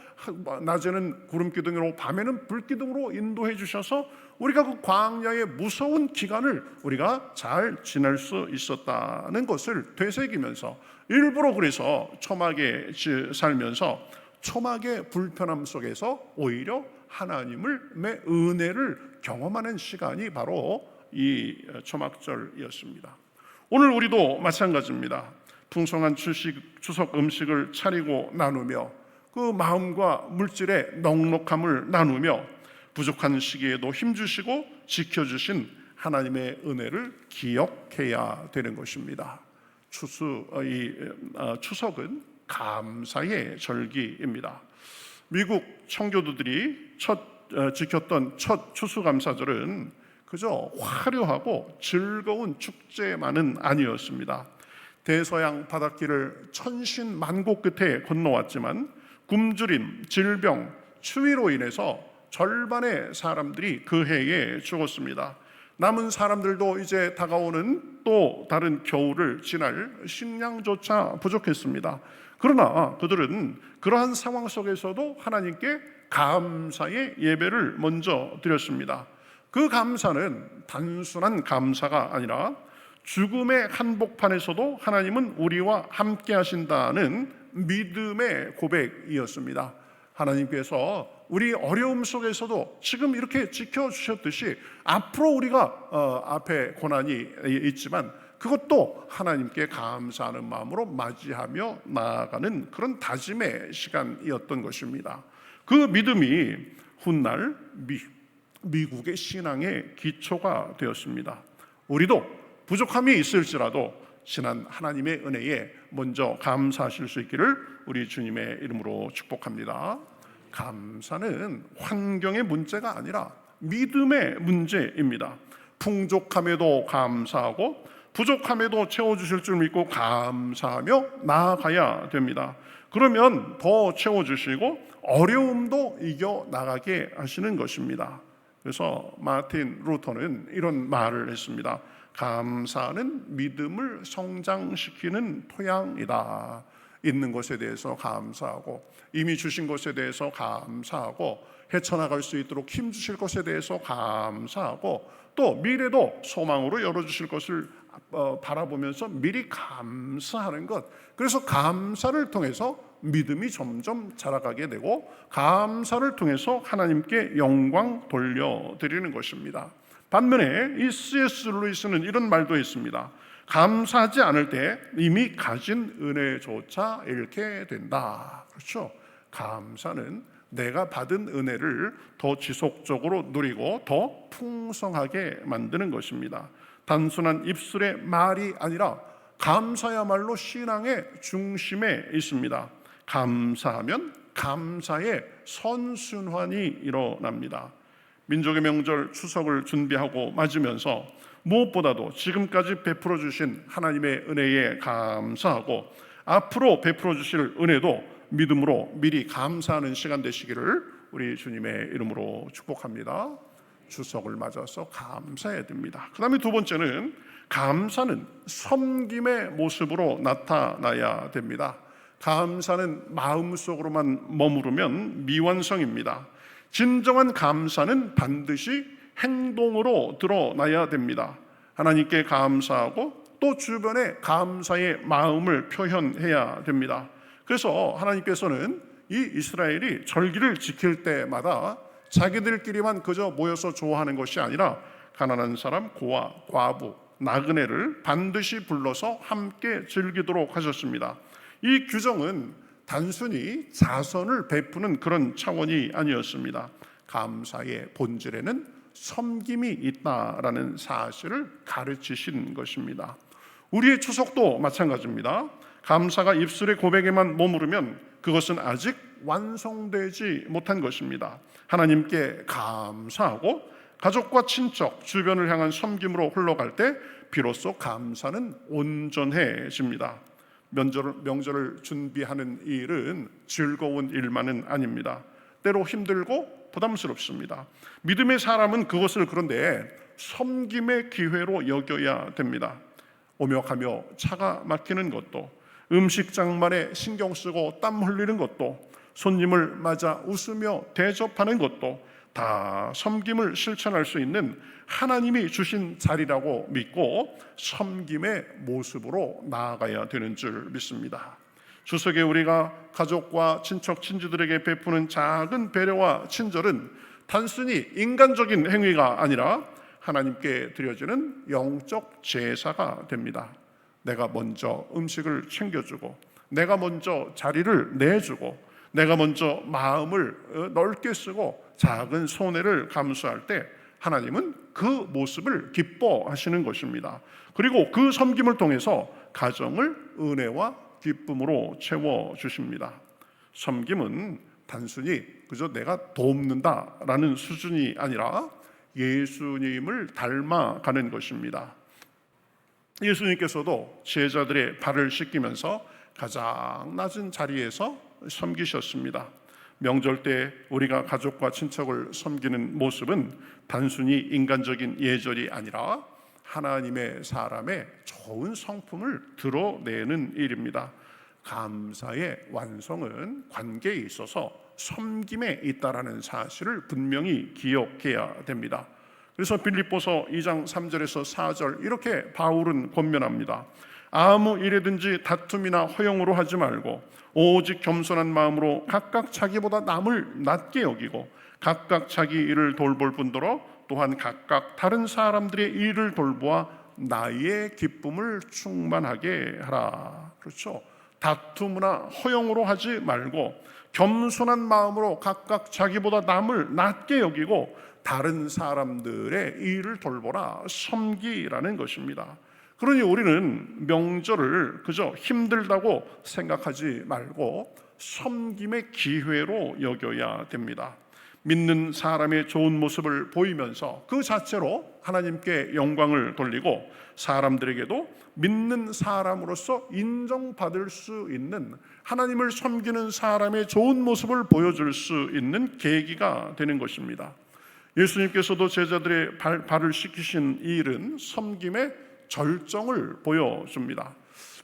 낮에는 구름기둥으로 밤에는 불기둥으로 인도해 주셔서 우리가 그 광야의 무서운 기간을 우리가 잘 지낼 수 있었다는 것을 되새기면서 일부러 그래서 초막에 살면서 초막의 불편함 속에서 오히려 하나님의 은혜를 경험하는 시간이 바로 이 초막절이었습니다. 오늘 우리도 마찬가지입니다. 풍성한 추석 음식을 차리고 나누며 그 마음과 물질의 넉넉함을 나누며 부족한 시기에도 힘주시고 지켜주신 하나님의 은혜를 기억해야 되는 것입니다. 추석은 감사의 절기입니다. 미국 청교도들이 지켰던 첫 추수감사절은 그저 화려하고 즐거운 축제만은 아니었습니다. 대서양 바닷길을 천신만고 끝에 건너왔지만 굶주림, 질병, 추위로 인해서 절반의 사람들이 그 해에 죽었습니다. 남은 사람들도 이제 다가오는 또 다른 겨울을 지날 식량조차 부족했습니다. 그러나 그들은 그러한 상황 속에서도 하나님께 감사의 예배를 먼저 드렸습니다. 그 감사는 단순한 감사가 아니라 죽음의 한복판에서도 하나님은 우리와 함께 하신다는 믿음의 고백이었습니다. 하나님께서 우리 어려움 속에서도 지금 이렇게 지켜주셨듯이 앞으로 우리가 앞에 고난이 있지만 그것도 하나님께 감사하는 마음으로 맞이하며 나아가는 그런 다짐의 시간이었던 것입니다. 그 믿음이 훗날 미국의 신앙의 기초가 되었습니다. 우리도 부족함이 있을지라도 지난 하나님의 은혜에 먼저 감사하실 수 있기를 우리 주님의 이름으로 축복합니다. 감사는 환경의 문제가 아니라 믿음의 문제입니다. 풍족함에도 감사하고 부족함에도 채워주실 줄 믿고 감사하며 나아가야 됩니다. 그러면 더 채워주시고 어려움도 이겨나가게 하시는 것입니다. 그래서 마틴 루터는 이런 말을 했습니다. 감사는 믿음을 성장시키는 토양이다. 있는 것에 대해서 감사하고, 이미 주신 것에 대해서 감사하고, 헤쳐나갈 수 있도록 힘주실 것에 대해서 감사하고, 또 미래도 소망으로 열어주실 것을 바라보면서 미리 감사하는 것. 그래서 감사를 통해서 믿음이 점점 자라가게 되고, 감사를 통해서 하나님께 영광 돌려드리는 것입니다. 반면에 이 C.S. 루이스는 이런 말도 있습니다. 감사하지 않을 때 이미 가진 은혜조차 잃게 된다. 그렇죠? 감사는 내가 받은 은혜를 더 지속적으로 누리고 더 풍성하게 만드는 것입니다. 단순한 입술의 말이 아니라 감사야말로 신앙의 중심에 있습니다. 감사하면 감사의 선순환이 일어납니다. 민족의 명절 추석을 준비하고 맞으면서 무엇보다도 지금까지 베풀어 주신 하나님의 은혜에 감사하고, 앞으로 베풀어 주실 은혜도 믿음으로 미리 감사하는 시간 되시기를 우리 주님의 이름으로 축복합니다. 추석을 맞아서 감사해야 됩니다. 그 다음에 두 번째는 감사는 섬김의 모습으로 나타나야 됩니다. 감사는 마음속으로만 머무르면 미완성입니다. 진정한 감사는 반드시 행동으로 드러나야 됩니다. 하나님께 감사하고 또 주변에 감사의 마음을 표현해야 됩니다. 그래서 하나님께서는 이 이스라엘이 절기를 지킬 때마다 자기들끼리만 그저 모여서 좋아하는 것이 아니라 가난한 사람, 고아, 과부, 나그네를 반드시 불러서 함께 즐기도록 하셨습니다. 이 규정은 단순히 자선을 베푸는 그런 차원이 아니었습니다. 감사의 본질에는 섬김이 있다라는 사실을 가르치신 것입니다. 우리의 추석도 마찬가지입니다. 감사가 입술의 고백에만 머무르면 그것은 아직 완성되지 못한 것입니다. 하나님께 감사하고 가족과 친척, 주변을 향한 섬김으로 흘러갈 때 비로소 감사는 온전해집니다. 명절을 준비하는 일은 즐거운 일만은 아닙니다. 때로 힘들고 부담스럽습니다. 믿음의 사람은 그것을 그런데 섬김의 기회로 여겨야 됩니다. 오며 가며 차가 막히는 것도, 음식 장만에 신경 쓰고 땀 흘리는 것도, 손님을 맞아 웃으며 대접하는 것도 다 섬김을 실천할 수 있는 하나님이 주신 자리라고 믿고 섬김의 모습으로 나아가야 되는 줄 믿습니다. 추석에 우리가 가족과 친척, 친지들에게 베푸는 작은 배려와 친절은 단순히 인간적인 행위가 아니라 하나님께 드려지는 영적 제사가 됩니다. 내가 먼저 음식을 챙겨주고, 내가 먼저 자리를 내주고, 내가 먼저 마음을 넓게 쓰고 작은 손해를 감수할 때 하나님은 그 모습을 기뻐하시는 것입니다. 그리고 그 섬김을 통해서 가정을 은혜와 기쁨으로 채워주십니다. 섬김은 단순히 그저 내가 돕는다라는 수준이 아니라 예수님을 닮아가는 것입니다. 예수님께서도 제자들의 발을 씻기면서 가장 낮은 자리에서 섬기셨습니다. 명절 때 우리가 가족과 친척을 섬기는 모습은 단순히 인간적인 예절이 아니라 하나님의 사람의 좋은 성품을 드러내는 일입니다. 감사의 완성은 관계에 있어서 섬김에 있다라는 사실을 분명히 기억해야 됩니다. 그래서 빌립보서 2장 3절에서 4절 이렇게 바울은 권면합니다. 아무 일에든지 다툼이나 허용으로 하지 말고 오직 겸손한 마음으로 각각 자기보다 남을 낮게 여기고 각각 자기 일을 돌볼 뿐더러 또한 각각 다른 사람들의 일을 돌보아 나의 기쁨을 충만하게 하라. 그렇죠? 다툼이나 허용으로 하지 말고 겸손한 마음으로 각각 자기보다 남을 낮게 여기고 다른 사람들의 일을 돌보라, 섬기라는 것입니다. 그러니 우리는 명절을 그저 힘들다고 생각하지 말고 섬김의 기회로 여겨야 됩니다. 믿는 사람의 좋은 모습을 보이면서 그 자체로 하나님께 영광을 돌리고 사람들에게도 믿는 사람으로서 인정받을 수 있는, 하나님을 섬기는 사람의 좋은 모습을 보여줄 수 있는 계기가 되는 것입니다. 예수님께서도 제자들의 발을 씻기신 이 일은 섬김의 절정을 보여줍니다.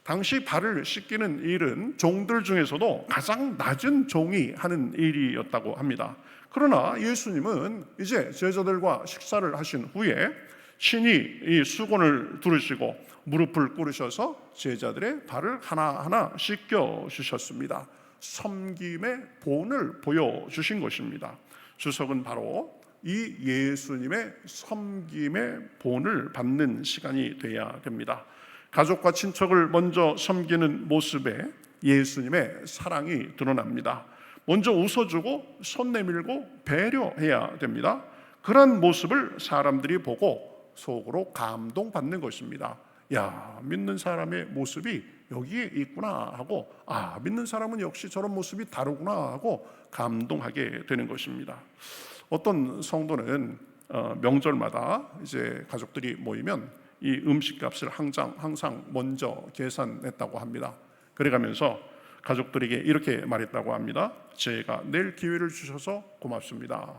당시 발을 씻기는 일은 종들 중에서도 가장 낮은 종이 하는 일이었다고 합니다. 그러나 예수님은 이제 제자들과 식사를 하신 후에 친히 이 수건을 두르시고 무릎을 꿇으셔서 제자들의 발을 하나하나 씻겨 주셨습니다. 섬김의 본을 보여주신 것입니다. 주석은 바로 이 예수님의 섬김의 본을 받는 시간이 돼야 됩니다. 가족과 친척을 먼저 섬기는 모습에 예수님의 사랑이 드러납니다. 먼저 웃어주고 손 내밀고 배려해야 됩니다. 그런 모습을 사람들이 보고 속으로 감동받는 것입니다. 야, 믿는 사람의 모습이 여기에 있구나 하고, 아, 믿는 사람은 역시 저런 모습이 다르구나 하고 감동하게 되는 것입니다. 어떤 성도는 명절마다 이제 가족들이 모이면 이 음식값을 항상 먼저 계산했다고 합니다. 그래가면서 가족들에게 이렇게 말했다고 합니다. 제가 낼 기회를 주셔서 고맙습니다.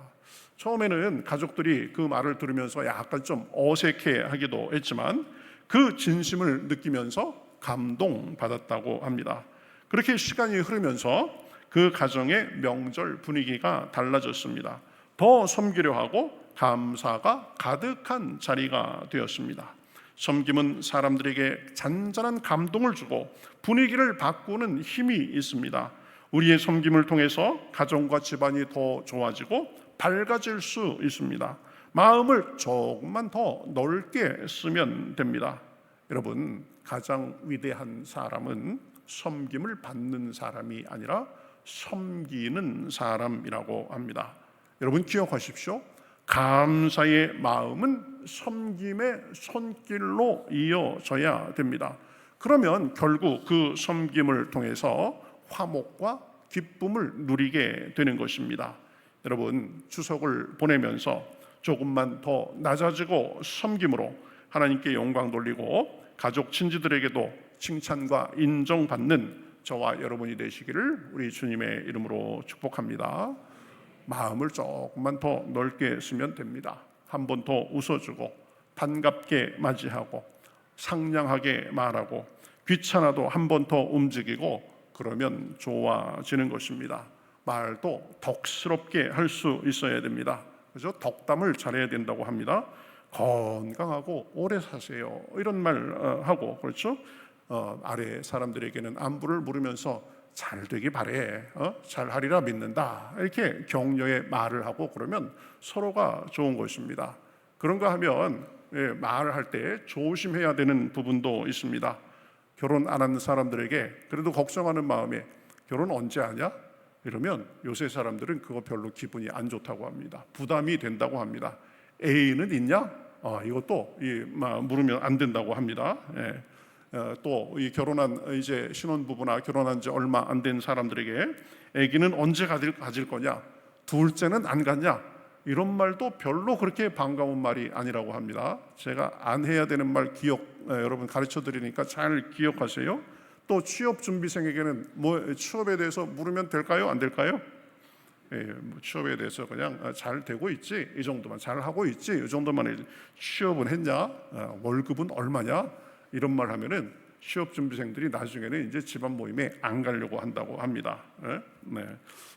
처음에는 가족들이 그 말을 들으면서 약간 좀 어색해하기도 했지만 그 진심을 느끼면서 감동받았다고 합니다. 그렇게 시간이 흐르면서 그 가정의 명절 분위기가 달라졌습니다. 더 섬기려 하고 감사가 가득한 자리가 되었습니다. 섬김은 사람들에게 잔잔한 감동을 주고 분위기를 바꾸는 힘이 있습니다. 우리의 섬김을 통해서 가정과 집안이 더 좋아지고 밝아질 수 있습니다. 마음을 조금만 더 넓게 쓰면 됩니다. 여러분, 가장 위대한 사람은 섬김을 받는 사람이 아니라 섬기는 사람이라고 합니다. 여러분 기억하십시오. 감사의 마음은 섬김의 손길로 이어져야 됩니다. 그러면 결국 그 섬김을 통해서 화목과 기쁨을 누리게 되는 것입니다. 여러분, 추석을 보내면서 조금만 더 낮아지고 섬김으로 하나님께 영광 돌리고 가족 친지들에게도 칭찬과 인정받는 저와 여러분이 되시기를 우리 주님의 이름으로 축복합니다. 마음을 조금만 더 넓게 쓰면 됩니다. 한 번 더 웃어주고 반갑게 맞이하고 상냥하게 말하고 귀찮아도 한 번 더 움직이고 그러면 좋아지는 것입니다. 말도 덕스럽게 할 수 있어야 됩니다. 그래서 덕담을 잘해야 된다고 합니다. 건강하고 오래 사세요 이런 말 하고, 그렇죠? 아래 사람들에게는 안부를 물으면서 잘 되기 바래, 잘 하리라 믿는다, 이렇게 격려의 말을 하고 그러면 서로가 좋은 것입니다. 그런가 하면 말을 할 때 조심해야 되는 부분도 있습니다. 결혼 안 하는 사람들에게 그래도 걱정하는 마음에 결혼 언제 하냐? 이러면 요새 사람들은 그거 별로 기분이 안 좋다고 합니다. 부담이 된다고 합니다. 애인은 있냐? 이것도 물으면 안 된다고 합니다. 또 이 결혼한 이제 신혼부부나 결혼한 지 얼마 안 된 사람들에게 아기는 언제 가질 거냐? 둘째는 안 갔냐? 이런 말도 별로 그렇게 반가운 말이 아니라고 합니다. 제가 안 해야 되는 말 여러분 가르쳐 드리니까 잘 기억하세요. 또 취업 준비생에게는 취업에 대해서 물으면 될까요? 안 될까요? 취업에 대해서 그냥 잘 되고 있지, 이 정도만 잘 하고 있지, 이 정도만 해야지. 취업은 했냐? 월급은 얼마냐? 이런 말 하면은 취업 준비생들이 나중에는 이제 집안 모임에 안 가려고 한다고 합니다.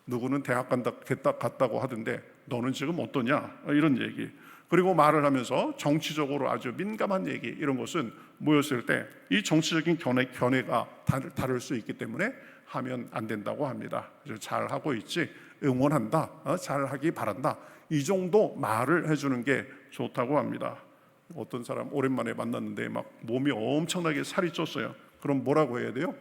누구는 대학 갔다고 하던데 너는 지금 어떠냐? 이런 얘기. 그리고 말을 하면서 정치적으로 아주 민감한 얘기, 이런 것은 모였을 때 이 정치적인 견해가 다를 수 있기 때문에 하면 안 된다고 합니다. 잘 하고 있지, 응원한다, 잘 하기 바란다, 이 정도 말을 해주는 게 좋다고 합니다. 어떤 사람 오랜만에 만났는데 막 몸이 엄청나게 살이 쪘어요. 그럼 뭐라고 해야 돼요?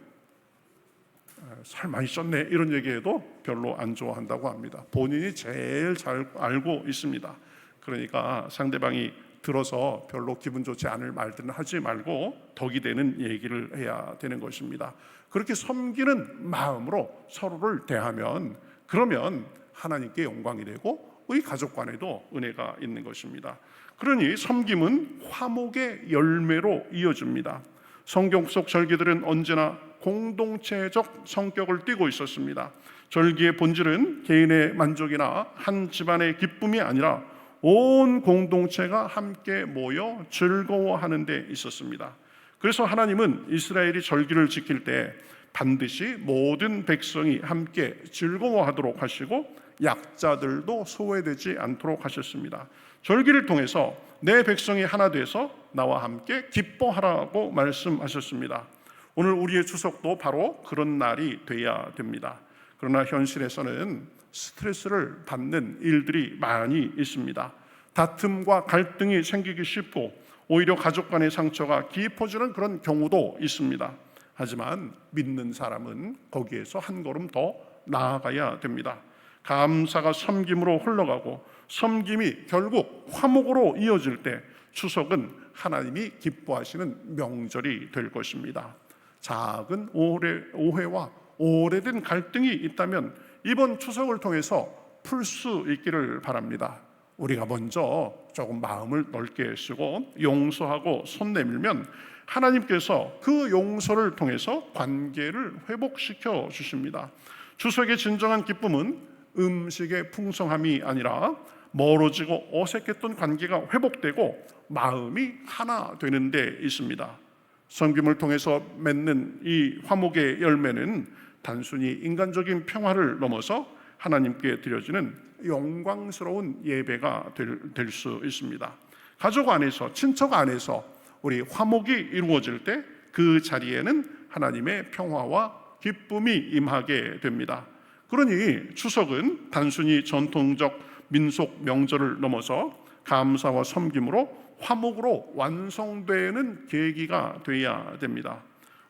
살 많이 쪘네, 이런 얘기해도 별로 안 좋아한다고 합니다. 본인이 제일 잘 알고 있습니다. 그러니까 상대방이 들어서 별로 기분 좋지 않을 말들은 하지 말고 덕이 되는 얘기를 해야 되는 것입니다. 그렇게 섬기는 마음으로 서로를 대하면, 그러면 하나님께 영광이 되고 우리 가족 간에도 은혜가 있는 것입니다. 그러니 섬김은 화목의 열매로 이어집니다. 성경 속 절기들은 언제나 공동체적 성격을 띠고 있었습니다. 절기의 본질은 개인의 만족이나 한 집안의 기쁨이 아니라 온 공동체가 함께 모여 즐거워하는 데 있었습니다. 그래서 하나님은 이스라엘이 절기를 지킬 때 반드시 모든 백성이 함께 즐거워하도록 하시고 약자들도 소외되지 않도록 하셨습니다. 절기를 통해서 내 백성이 하나 돼서 나와 함께 기뻐하라고 말씀하셨습니다. 오늘 우리의 추석도 바로 그런 날이 돼야 됩니다. 그러나 현실에서는 스트레스를 받는 일들이 많이 있습니다. 다툼과 갈등이 생기기 쉽고 오히려 가족 간의 상처가 깊어지는 그런 경우도 있습니다. 하지만 믿는 사람은 거기에서 한 걸음 더 나아가야 됩니다. 감사가 섬김으로 흘러가고 섬김이 결국 화목으로 이어질 때 추석은 하나님이 기뻐하시는 명절이 될 것입니다. 작은 오해와 오래된 갈등이 있다면 이번 추석을 통해서 풀 수 있기를 바랍니다. 우리가 먼저 조금 마음을 넓게 쓰고 용서하고 손 내밀면 하나님께서 그 용서를 통해서 관계를 회복시켜 주십니다. 추석의 진정한 기쁨은 음식의 풍성함이 아니라 멀어지고 어색했던 관계가 회복되고 마음이 하나 되는 데 있습니다. 섬김을 통해서 맺는 이 화목의 열매는 단순히 인간적인 평화를 넘어서 하나님께 드려지는 영광스러운 예배가 될 수 있습니다. 가족 안에서, 친척 안에서 우리 화목이 이루어질 때 그 자리에는 하나님의 평화와 기쁨이 임하게 됩니다. 그러니 추석은 단순히 전통적 민속 명절을 넘어서 감사와 섬김으로 화목으로 완성되는 계기가 되어야 됩니다.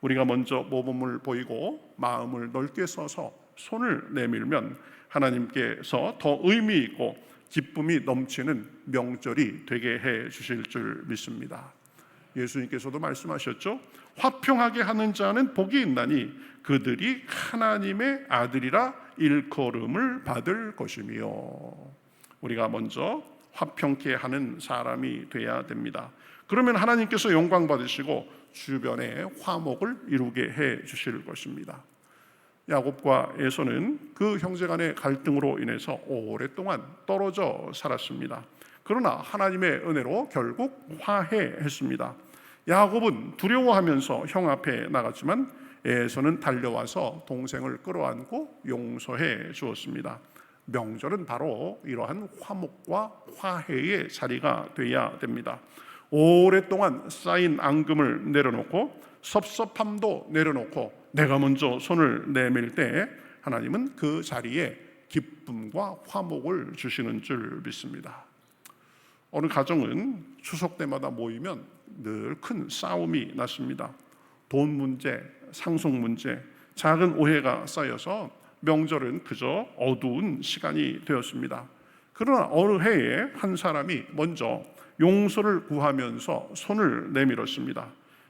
우리가 먼저 모범을 보이고 마음을 넓게 써서 손을 내밀면 하나님께서 더 의미 있고 기쁨이 넘치는 명절이 되게 해 주실 줄 믿습니다. 예수님께서도 말씀하셨죠. 화평하게 하는 자는 복이 있나니 그들이 하나님의 아들이라 일컬음을 받을 것이며, 우리가 먼저 화평케 하는 사람이 돼야 됩니다. 그러면 하나님께서 영광 받으시고 주변에 화목을 이루게 해 주실 것입니다. 야곱과 에서는 그 형제간의 갈등으로 인해서 오랫동안 떨어져 살았습니다. 그러나 하나님의 은혜로 결국 화해했습니다. 야곱은 두려워하면서 형 앞에 나갔지만 에서는 달려와서 동생을 끌어안고 용서해 주었습니다. 명절은 바로 이러한 화목과 화해의 자리가 되어야 됩니다. 오랫동안 쌓인 앙금을 내려놓고 섭섭함도 내려놓고 내가 먼저 손을 내밀 때 하나님은 그 자리에 기쁨과 화목을 주시는 줄 믿습니다. 어느 가정은 추석 때마다 모이면 늘 큰 싸움이 났습니다. 돈 문제, 상속 문제, 작은 오해가 쌓여서 명절은 그저 어두운 시간이 되었습니다. 그러나 어느 해에 한 사람이 먼저 용서를 구하면서 손을 내밀었습니다.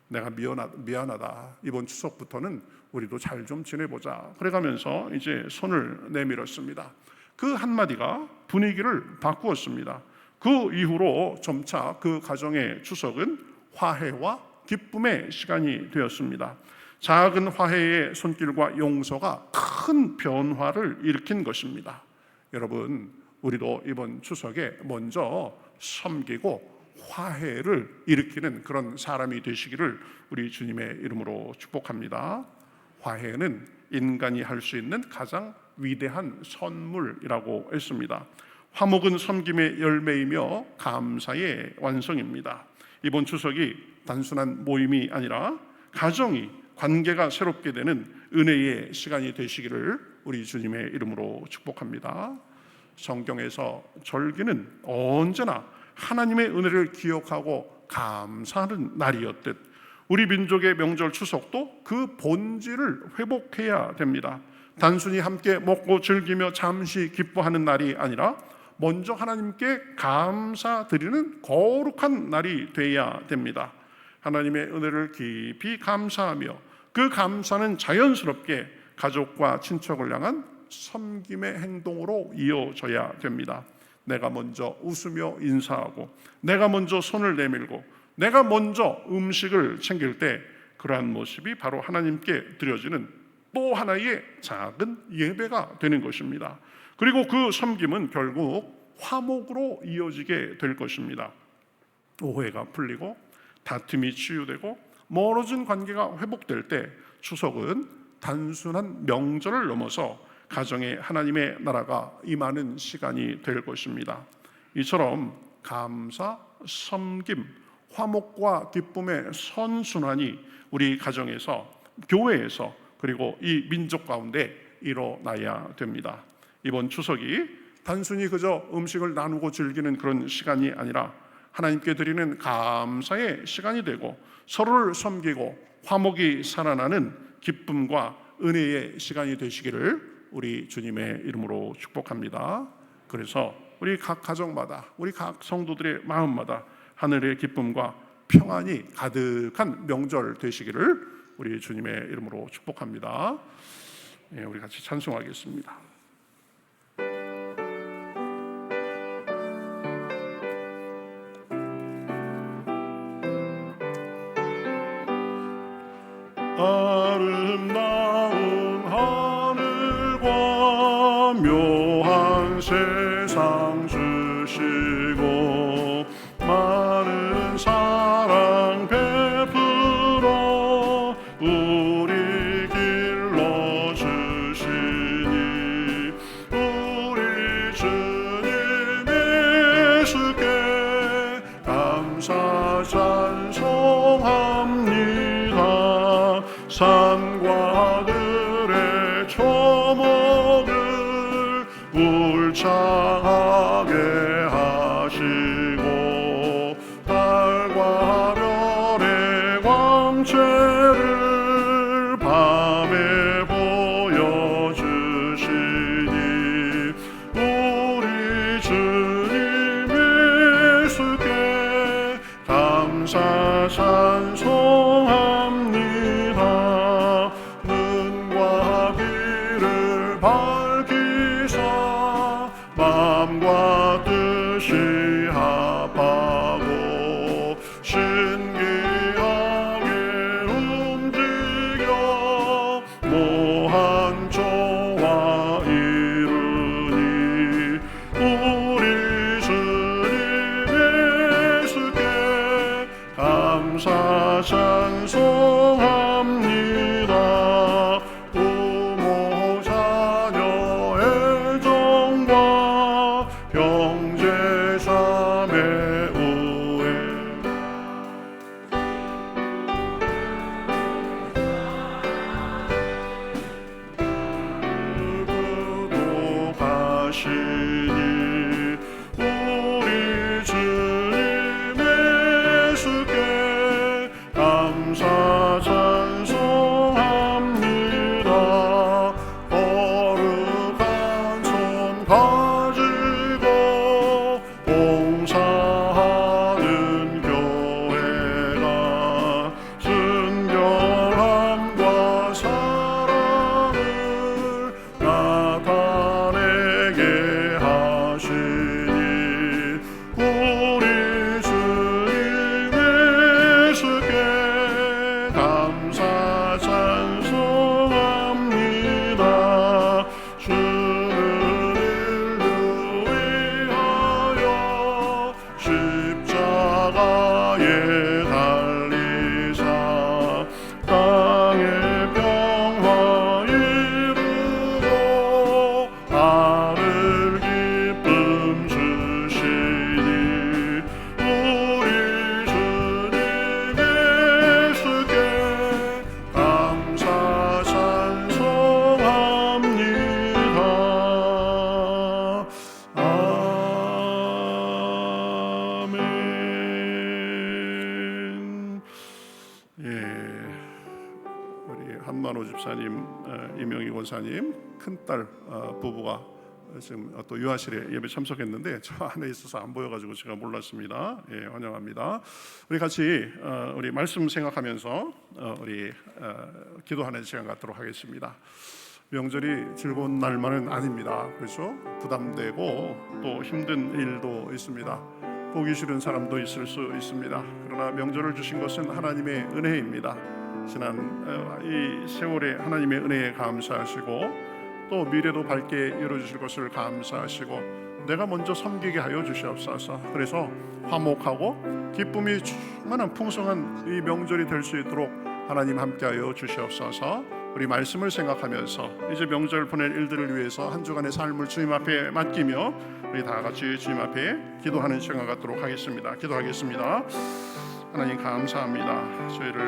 내가 미안하다. 이번 추석부터는 우리도 잘 좀 지내보자. 그래가면서 이제 손을 내밀었습니다. 그 한마디가 분위기를 바꾸었습니다. 그 이후로 점차 그 가정의 추석은 화해와 기쁨의 시간이 되었습니다. 작은 화해의 손길과 용서가 큰 변화를 일으킨 것입니다. 여러분, 우리도 이번 추석에 먼저 섬기고 화해를 일으키는 그런 사람이 되시기를 우리 주님의 이름으로 축복합니다. 화해는 인간이 할 수 있는 가장 위대한 선물이라고 했습니다. 화목은 섬김의 열매이며 감사의 완성입니다. 이번 추석이 단순한 모임이 아니라 가정이, 관계가 새롭게 되는 은혜의 시간이 되시기를 우리 주님의 이름으로 축복합니다. 성경에서 절기는 언제나 하나님의 은혜를 기억하고 감사하는 날이었듯 우리 민족의 명절 추석도 그 본질을 회복해야 됩니다. 단순히 함께 먹고 즐기며 잠시 기뻐하는 날이 아니라 먼저 하나님께 감사드리는 거룩한 날이 되어야 됩니다. 하나님의 은혜를 깊이 감사하며 그 감사는 자연스럽게 가족과 친척을 향한 섬김의 행동으로 이어져야 됩니다. 내가 먼저 웃으며 인사하고 내가 먼저 손을 내밀고 내가 먼저 음식을 챙길 때 그러한 모습이 바로 하나님께 드려지는 또 하나의 작은 예배가 되는 것입니다. 그리고 그 섬김은 결국 화목으로 이어지게 될 것입니다. 오해가 풀리고 다툼이 치유되고 멀어진 관계가 회복될 때 추석은 단순한 명절을 넘어서 가정에 하나님의 나라가 임하는 시간이 될 것입니다. 이처럼 감사, 섬김, 화목과 기쁨의 선순환이 우리 가정에서, 교회에서, 그리고 이 민족 가운데 일어나야 됩니다. 이번 추석이 단순히 그저 음식을 나누고 즐기는 그런 시간이 아니라 하나님께 드리는 감사의 시간이 되고 서로를 섬기고 화목이 살아나는 기쁨과 은혜의 시간이 되시기를 우리 주님의 이름으로 축복합니다. 그래서 우리 각 가정마다, 우리 각 성도들의 마음마다 하늘의 기쁨과 평안이 가득한 명절 되시기를 우리 주님의 이름으로 축복합니다. 우리 같이 찬송하겠습니다. 아름다운 하늘과 묘한 세상 주시고 많은 사랑 베풀어 우리 길러 주시니 우리 주님 예수께 감사 찬송합니다. 산과 들의 초목을 울창하게 하시고 달과 별의 광채를 밤에 보여주시니 우리 주님 예수께 감사 찬송합니다. 눈과 귀를 밝히사 마음과 뜻이 합하고 신기하게 움직여 모한 조화 이루니 우리 주님 예수께 감사 찬송합니다. 부모 자녀 애정과 형제 자매 우애 구독하시니 우리 주님 예수께 감사 찬송합니다. 거룩한 손 가지고 봉사하는 교회가 순결함과 사랑을 나타내게 하시니 우리 주님 예수께 감사 찬송합니다. 주는 인류 위하여 십자가에 달리사 땅의 평화 이루고 하늘 기쁨 주시니 우리 주님 예수께 감사 찬송합니다. 아멘. 우리 한만호 집사님, 이명희 권사님 큰딸 부부가 지금 또 유아실에 예배 참석했는데 저 안에 있어서 안 보여가지고 제가 몰랐습니다. 환영합니다. 우리 같이 우리 말씀 생각하면서 우리 기도하는 시간 갖도록 하겠습니다. 명절이 즐거운 날만은 아닙니다. 그래서 부담되고 또 힘든 일도 있습니다. 보기 싫은 사람도 있을 수 있습니다. 그러나 명절을 주신 것은 하나님의 은혜입니다. 지난 이 세월에 하나님의 은혜에 감사하시고 또 미래도 밝게 이루어주실 것을 감사하시고 내가 먼저 섬기게 하여 주시옵소서. 그래서 화목하고 기쁨이 충만한 풍성한 이 명절이 될 수 있도록 하나님 함께하여 주시옵소서. 우리 말씀을 생각하면서 이제 명절 보낼 일들을 위해서 한 주간의 삶을 주님 앞에 맡기며 우리 다 같이 주님 앞에 기도하는 시간 갖도록 하겠습니다. 기도하겠습니다. 하나님 감사합니다. 저희를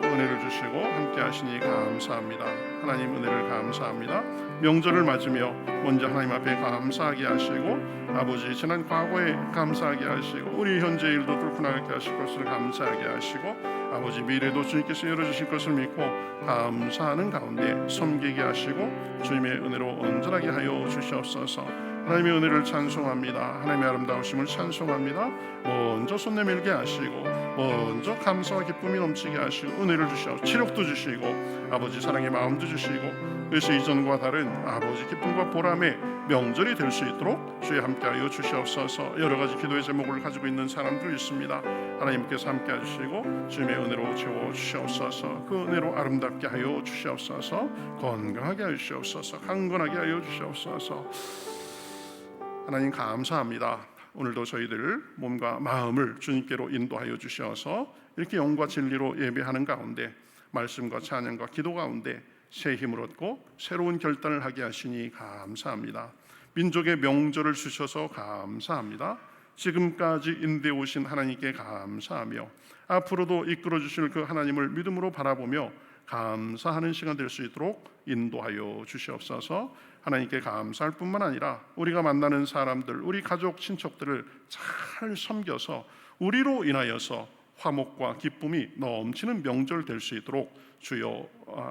은혜를 주시고 함께 하시니 감사합니다. 하나님 은혜를 감사합니다. 명절을 맞으며 먼저 하나님 앞에 감사하게 하시고 아버지 지난 과거에 감사하게 하시고 우리 현재 일도 불편하게 하실 것을 감사하게 하시고 아버지 미래도 주님께서 열어주실 것을 믿고 감사하는 가운데 섬기게 하시고 주님의 은혜로 온전하게 하여 주시옵소서. 하나님의 은혜를 찬송합니다. 하나님의 아름다우심을 찬송합니다. 먼저 손 내밀게 하시고 먼저 감사와 기쁨이 넘치게 하시고 은혜를 주시고 치력도 주시고 아버지 사랑의 마음도 주시고 그래서 이전과 다른 아버지 기쁨과 보람의 명절이 될 수 있도록 주의 함께하여 주시옵소서. 여러 가지 기도의 제목을 가지고 있는 사람들 있습니다. 하나님께서 함께해 주시고 주님의 은혜로 채워 주시옵소서. 그 은혜로 아름답게 하여 주시옵소서. 건강하게 하여 주시옵소서. 강건하게 하여 주시옵소서. 하나님 감사합니다. 오늘도 저희들 몸과 마음을 주님께로 인도하여 주셔서 이렇게 영과 진리로 예배하는 가운데 말씀과 찬양과 기도 가운데 새 힘을 얻고 새로운 결단을 하게 하시니 감사합니다. 민족의 명절을 주셔서 감사합니다. 지금까지 인도해 오신 하나님께 감사하며 앞으로도 이끌어 주실 그 하나님을 믿음으로 바라보며 감사하는 시간 될 수 있도록 인도하여 주시옵소서. 하나님께 감사할 뿐만 아니라 우리가 만나는 사람들, 우리 가족, 친척들을 잘 섬겨서 우리로 인하여서 화목과 기쁨이 넘치는 명절 될 수 있도록 주여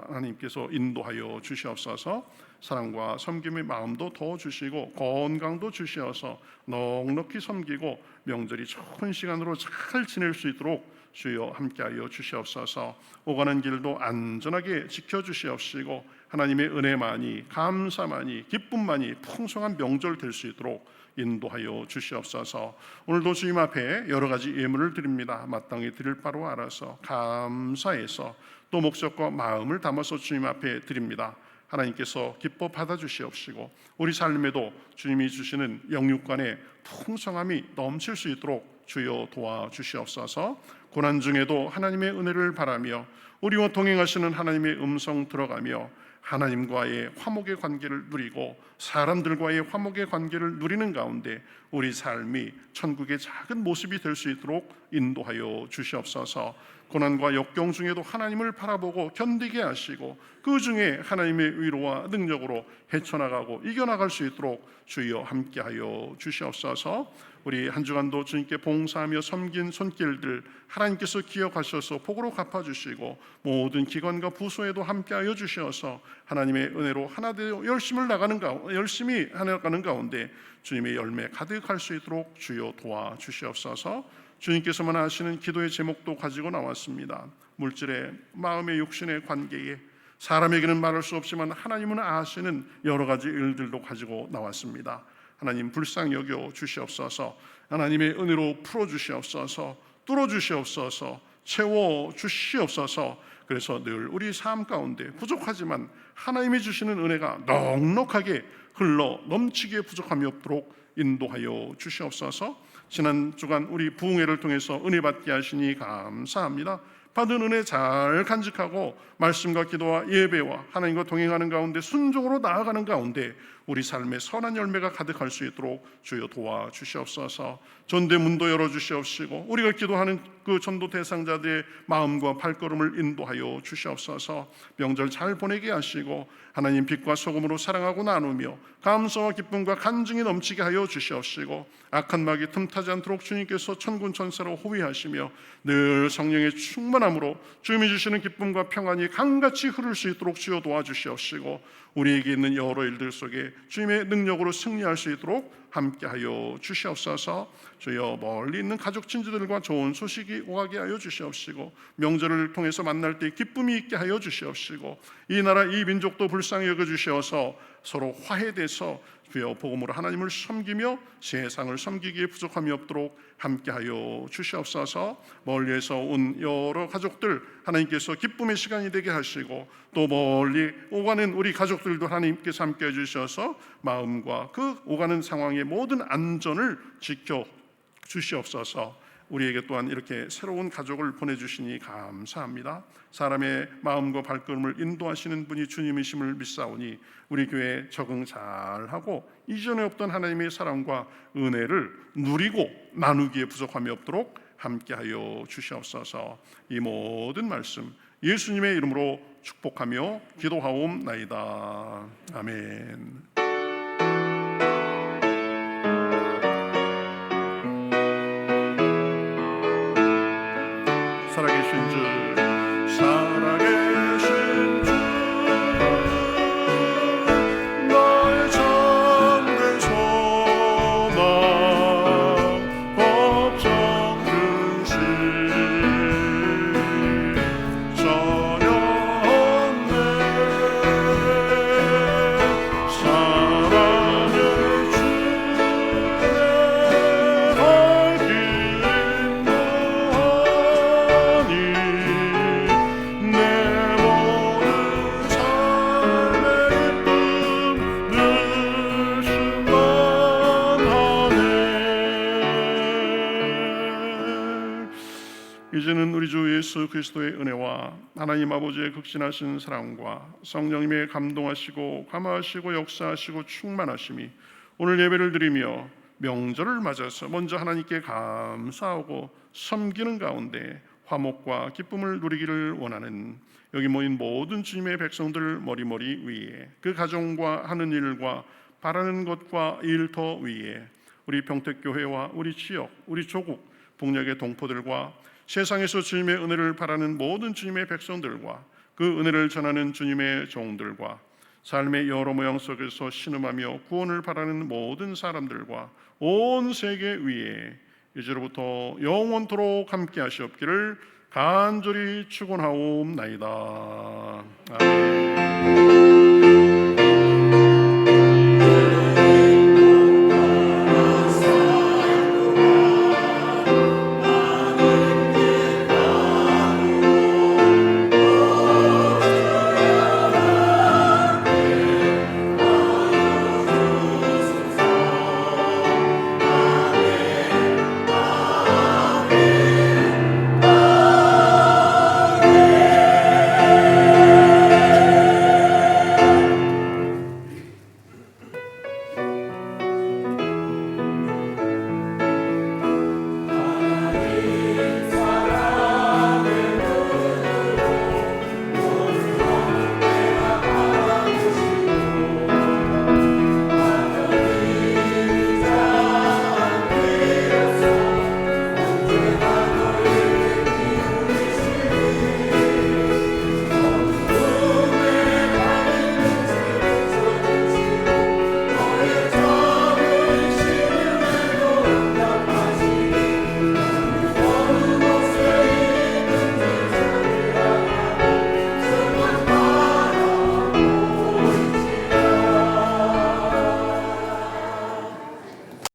하나님께서 인도하여 주시옵소서. 사랑과 섬김의 마음도 더 주시고 건강도 주시어서 넉넉히 섬기고 명절이 좋은 시간으로 잘 지낼 수 있도록 주여 함께하여 주시옵소서. 오가는 길도 안전하게 지켜주시옵시고 하나님의 은혜만이 감사만이 기쁨만이 풍성한 명절 될 수 있도록 인도하여 주시옵소서. 오늘도 주님 앞에 여러 가지 예물을 드립니다. 마땅히 드릴 바로 알아서 감사해서 또 목적과 마음을 담아서 주님 앞에 드립니다. 하나님께서 기뻐 받아주시옵시고 우리 삶에도 주님이 주시는 영육간의 풍성함이 넘칠 수 있도록 주여 도와주시옵소서. 고난 중에도 하나님의 은혜를 바라며 우리와 동행하시는 하나님의 음성 들어가며 하나님과의 화목의 관계를 누리고 사람들과의 화목의 관계를 누리는 가운데 우리 삶이 천국의 작은 모습이 될 수 있도록 인도하여 주시옵소서. 고난과 역경 중에도 하나님을 바라보고 견디게 하시고 그 중에 하나님의 위로와 능력으로 헤쳐나가고 이겨나갈 수 있도록 주여 함께하여 주시옵소서. 우리 한 주간도 주님께 봉사하며 섬긴 손길들 하나님께서 기억하셔서 복으로 갚아주시고 모든 기관과 부서에도 함께하여 주셔서 하나님의 은혜로 하나 되어 열심히 나가는 가운데 주님의 열매 가득할 수 있도록 주여 도와주시옵소서. 주님께서만 아시는 기도의 제목도 가지고 나왔습니다. 물질의 마음의 육신의 관계에 사람에게는 말할 수 없지만 하나님은 아시는 여러 가지 일들도 가지고 나왔습니다. 하나님 불쌍히 여겨 주시옵소서. 하나님의 은혜로 풀어 주시옵소서. 뚫어 주시옵소서. 채워 주시옵소서. 그래서 늘 우리 삶 가운데 부족하지만 하나님이 주시는 은혜가 넉넉하게 흘러 넘치게 부족함이 없도록 인도하여 주시옵소서. 지난 주간 우리 부흥회를 통해서 은혜 받게 하시니 감사합니다. 받은 은혜 잘 간직하고 말씀과 기도와 예배와 하나님과 동행하는 가운데 순종으로 나아가는 가운데 우리 삶에 선한 열매가 가득할 수 있도록 주여 도와주시옵소서. 전대문도 열어주시옵시고 우리가 기도하는 그 전도 대상자들의 마음과 발걸음을 인도하여 주시옵소서. 명절 잘 보내게 하시고 하나님 빛과 소금으로 사랑하고 나누며 감사와 기쁨과 간증이 넘치게 하여 주시옵시고 악한 마귀 틈타지 않도록 주님께서 천군 천사로 호위하시며 늘 성령의 충만함으로 주님이 주시는 기쁨과 평안이 강같이 흐를 수 있도록 주여 도와주시옵시고 우리에게 있는 여러 일들 속에 주님의 능력으로 승리할 수 있도록 함께하여 주시옵소서. 주여 멀리 있는 가족 친지들과 좋은 소식이 오가게 하여 주시옵시고 명절을 통해서 만날 때 기쁨이 있게 하여 주시옵시고 이 나라 이 민족도 불쌍히 여겨 주시어서 서로 화해돼서 주여 복음으로 하나님을 섬기며 세상을 섬기기에 부족함이 없도록 함께하여 주시옵소서. 멀리에서 온 여러 가족들 하나님께서 기쁨의 시간이 되게 하시고 또 멀리 오가는 우리 가족들도 하나님께서 함께해 주셔서 마음과 그 오가는 상황의 모든 안전을 지켜 주시옵소서. 우리에게 또한 이렇게 새로운 가족을 보내주시니 감사합니다. 사람의 마음과 발걸음을 인도하시는 분이 주님이심을 믿사오니 우리 교회 적응 잘하고 이전에 없던 하나님의 사랑과 은혜를 누리고 나누기에 부족함이 없도록 함께하여 주시옵소서. 이 모든 말씀 예수님의 이름으로 축복하며 기도하옵나이다. 아멘. 살아계신 주 나의 참된 소망 걱정 근심 전혀 없네. 사랑의 주의 밝힌 너니 내 모든 삶의 기쁨 늘 충만하네. 이제는 우리 주 예수 그리스도의 은혜와 하나님 아버지의 극진하신 사랑과 성령님의 감동하시고 감화하시고 역사하시고 충만하심이 오늘 예배를 드리며 명절을 맞아서 먼저 하나님께 감사하고 섬기는 가운데 화목과 기쁨을 누리기를 원하는 여기 모인 모든 주님의 백성들 머리머리 위에 그 가정과 하는 일과 바라는 것과 일터 위에 우리 평택교회와 우리 지역 우리 조국 북녘의 동포들과 세상에서 주님의 은혜를 바라는 모든 주님의 백성들과 그 은혜를 전하는 주님의 종들과 삶의 여러 모양 속에서 신음하며 구원을 바라는 모든 사람들과 온 세계 위에 이제로부터 영원토록 함께 하시옵기를 간절히 축원하옵나이다. 아멘.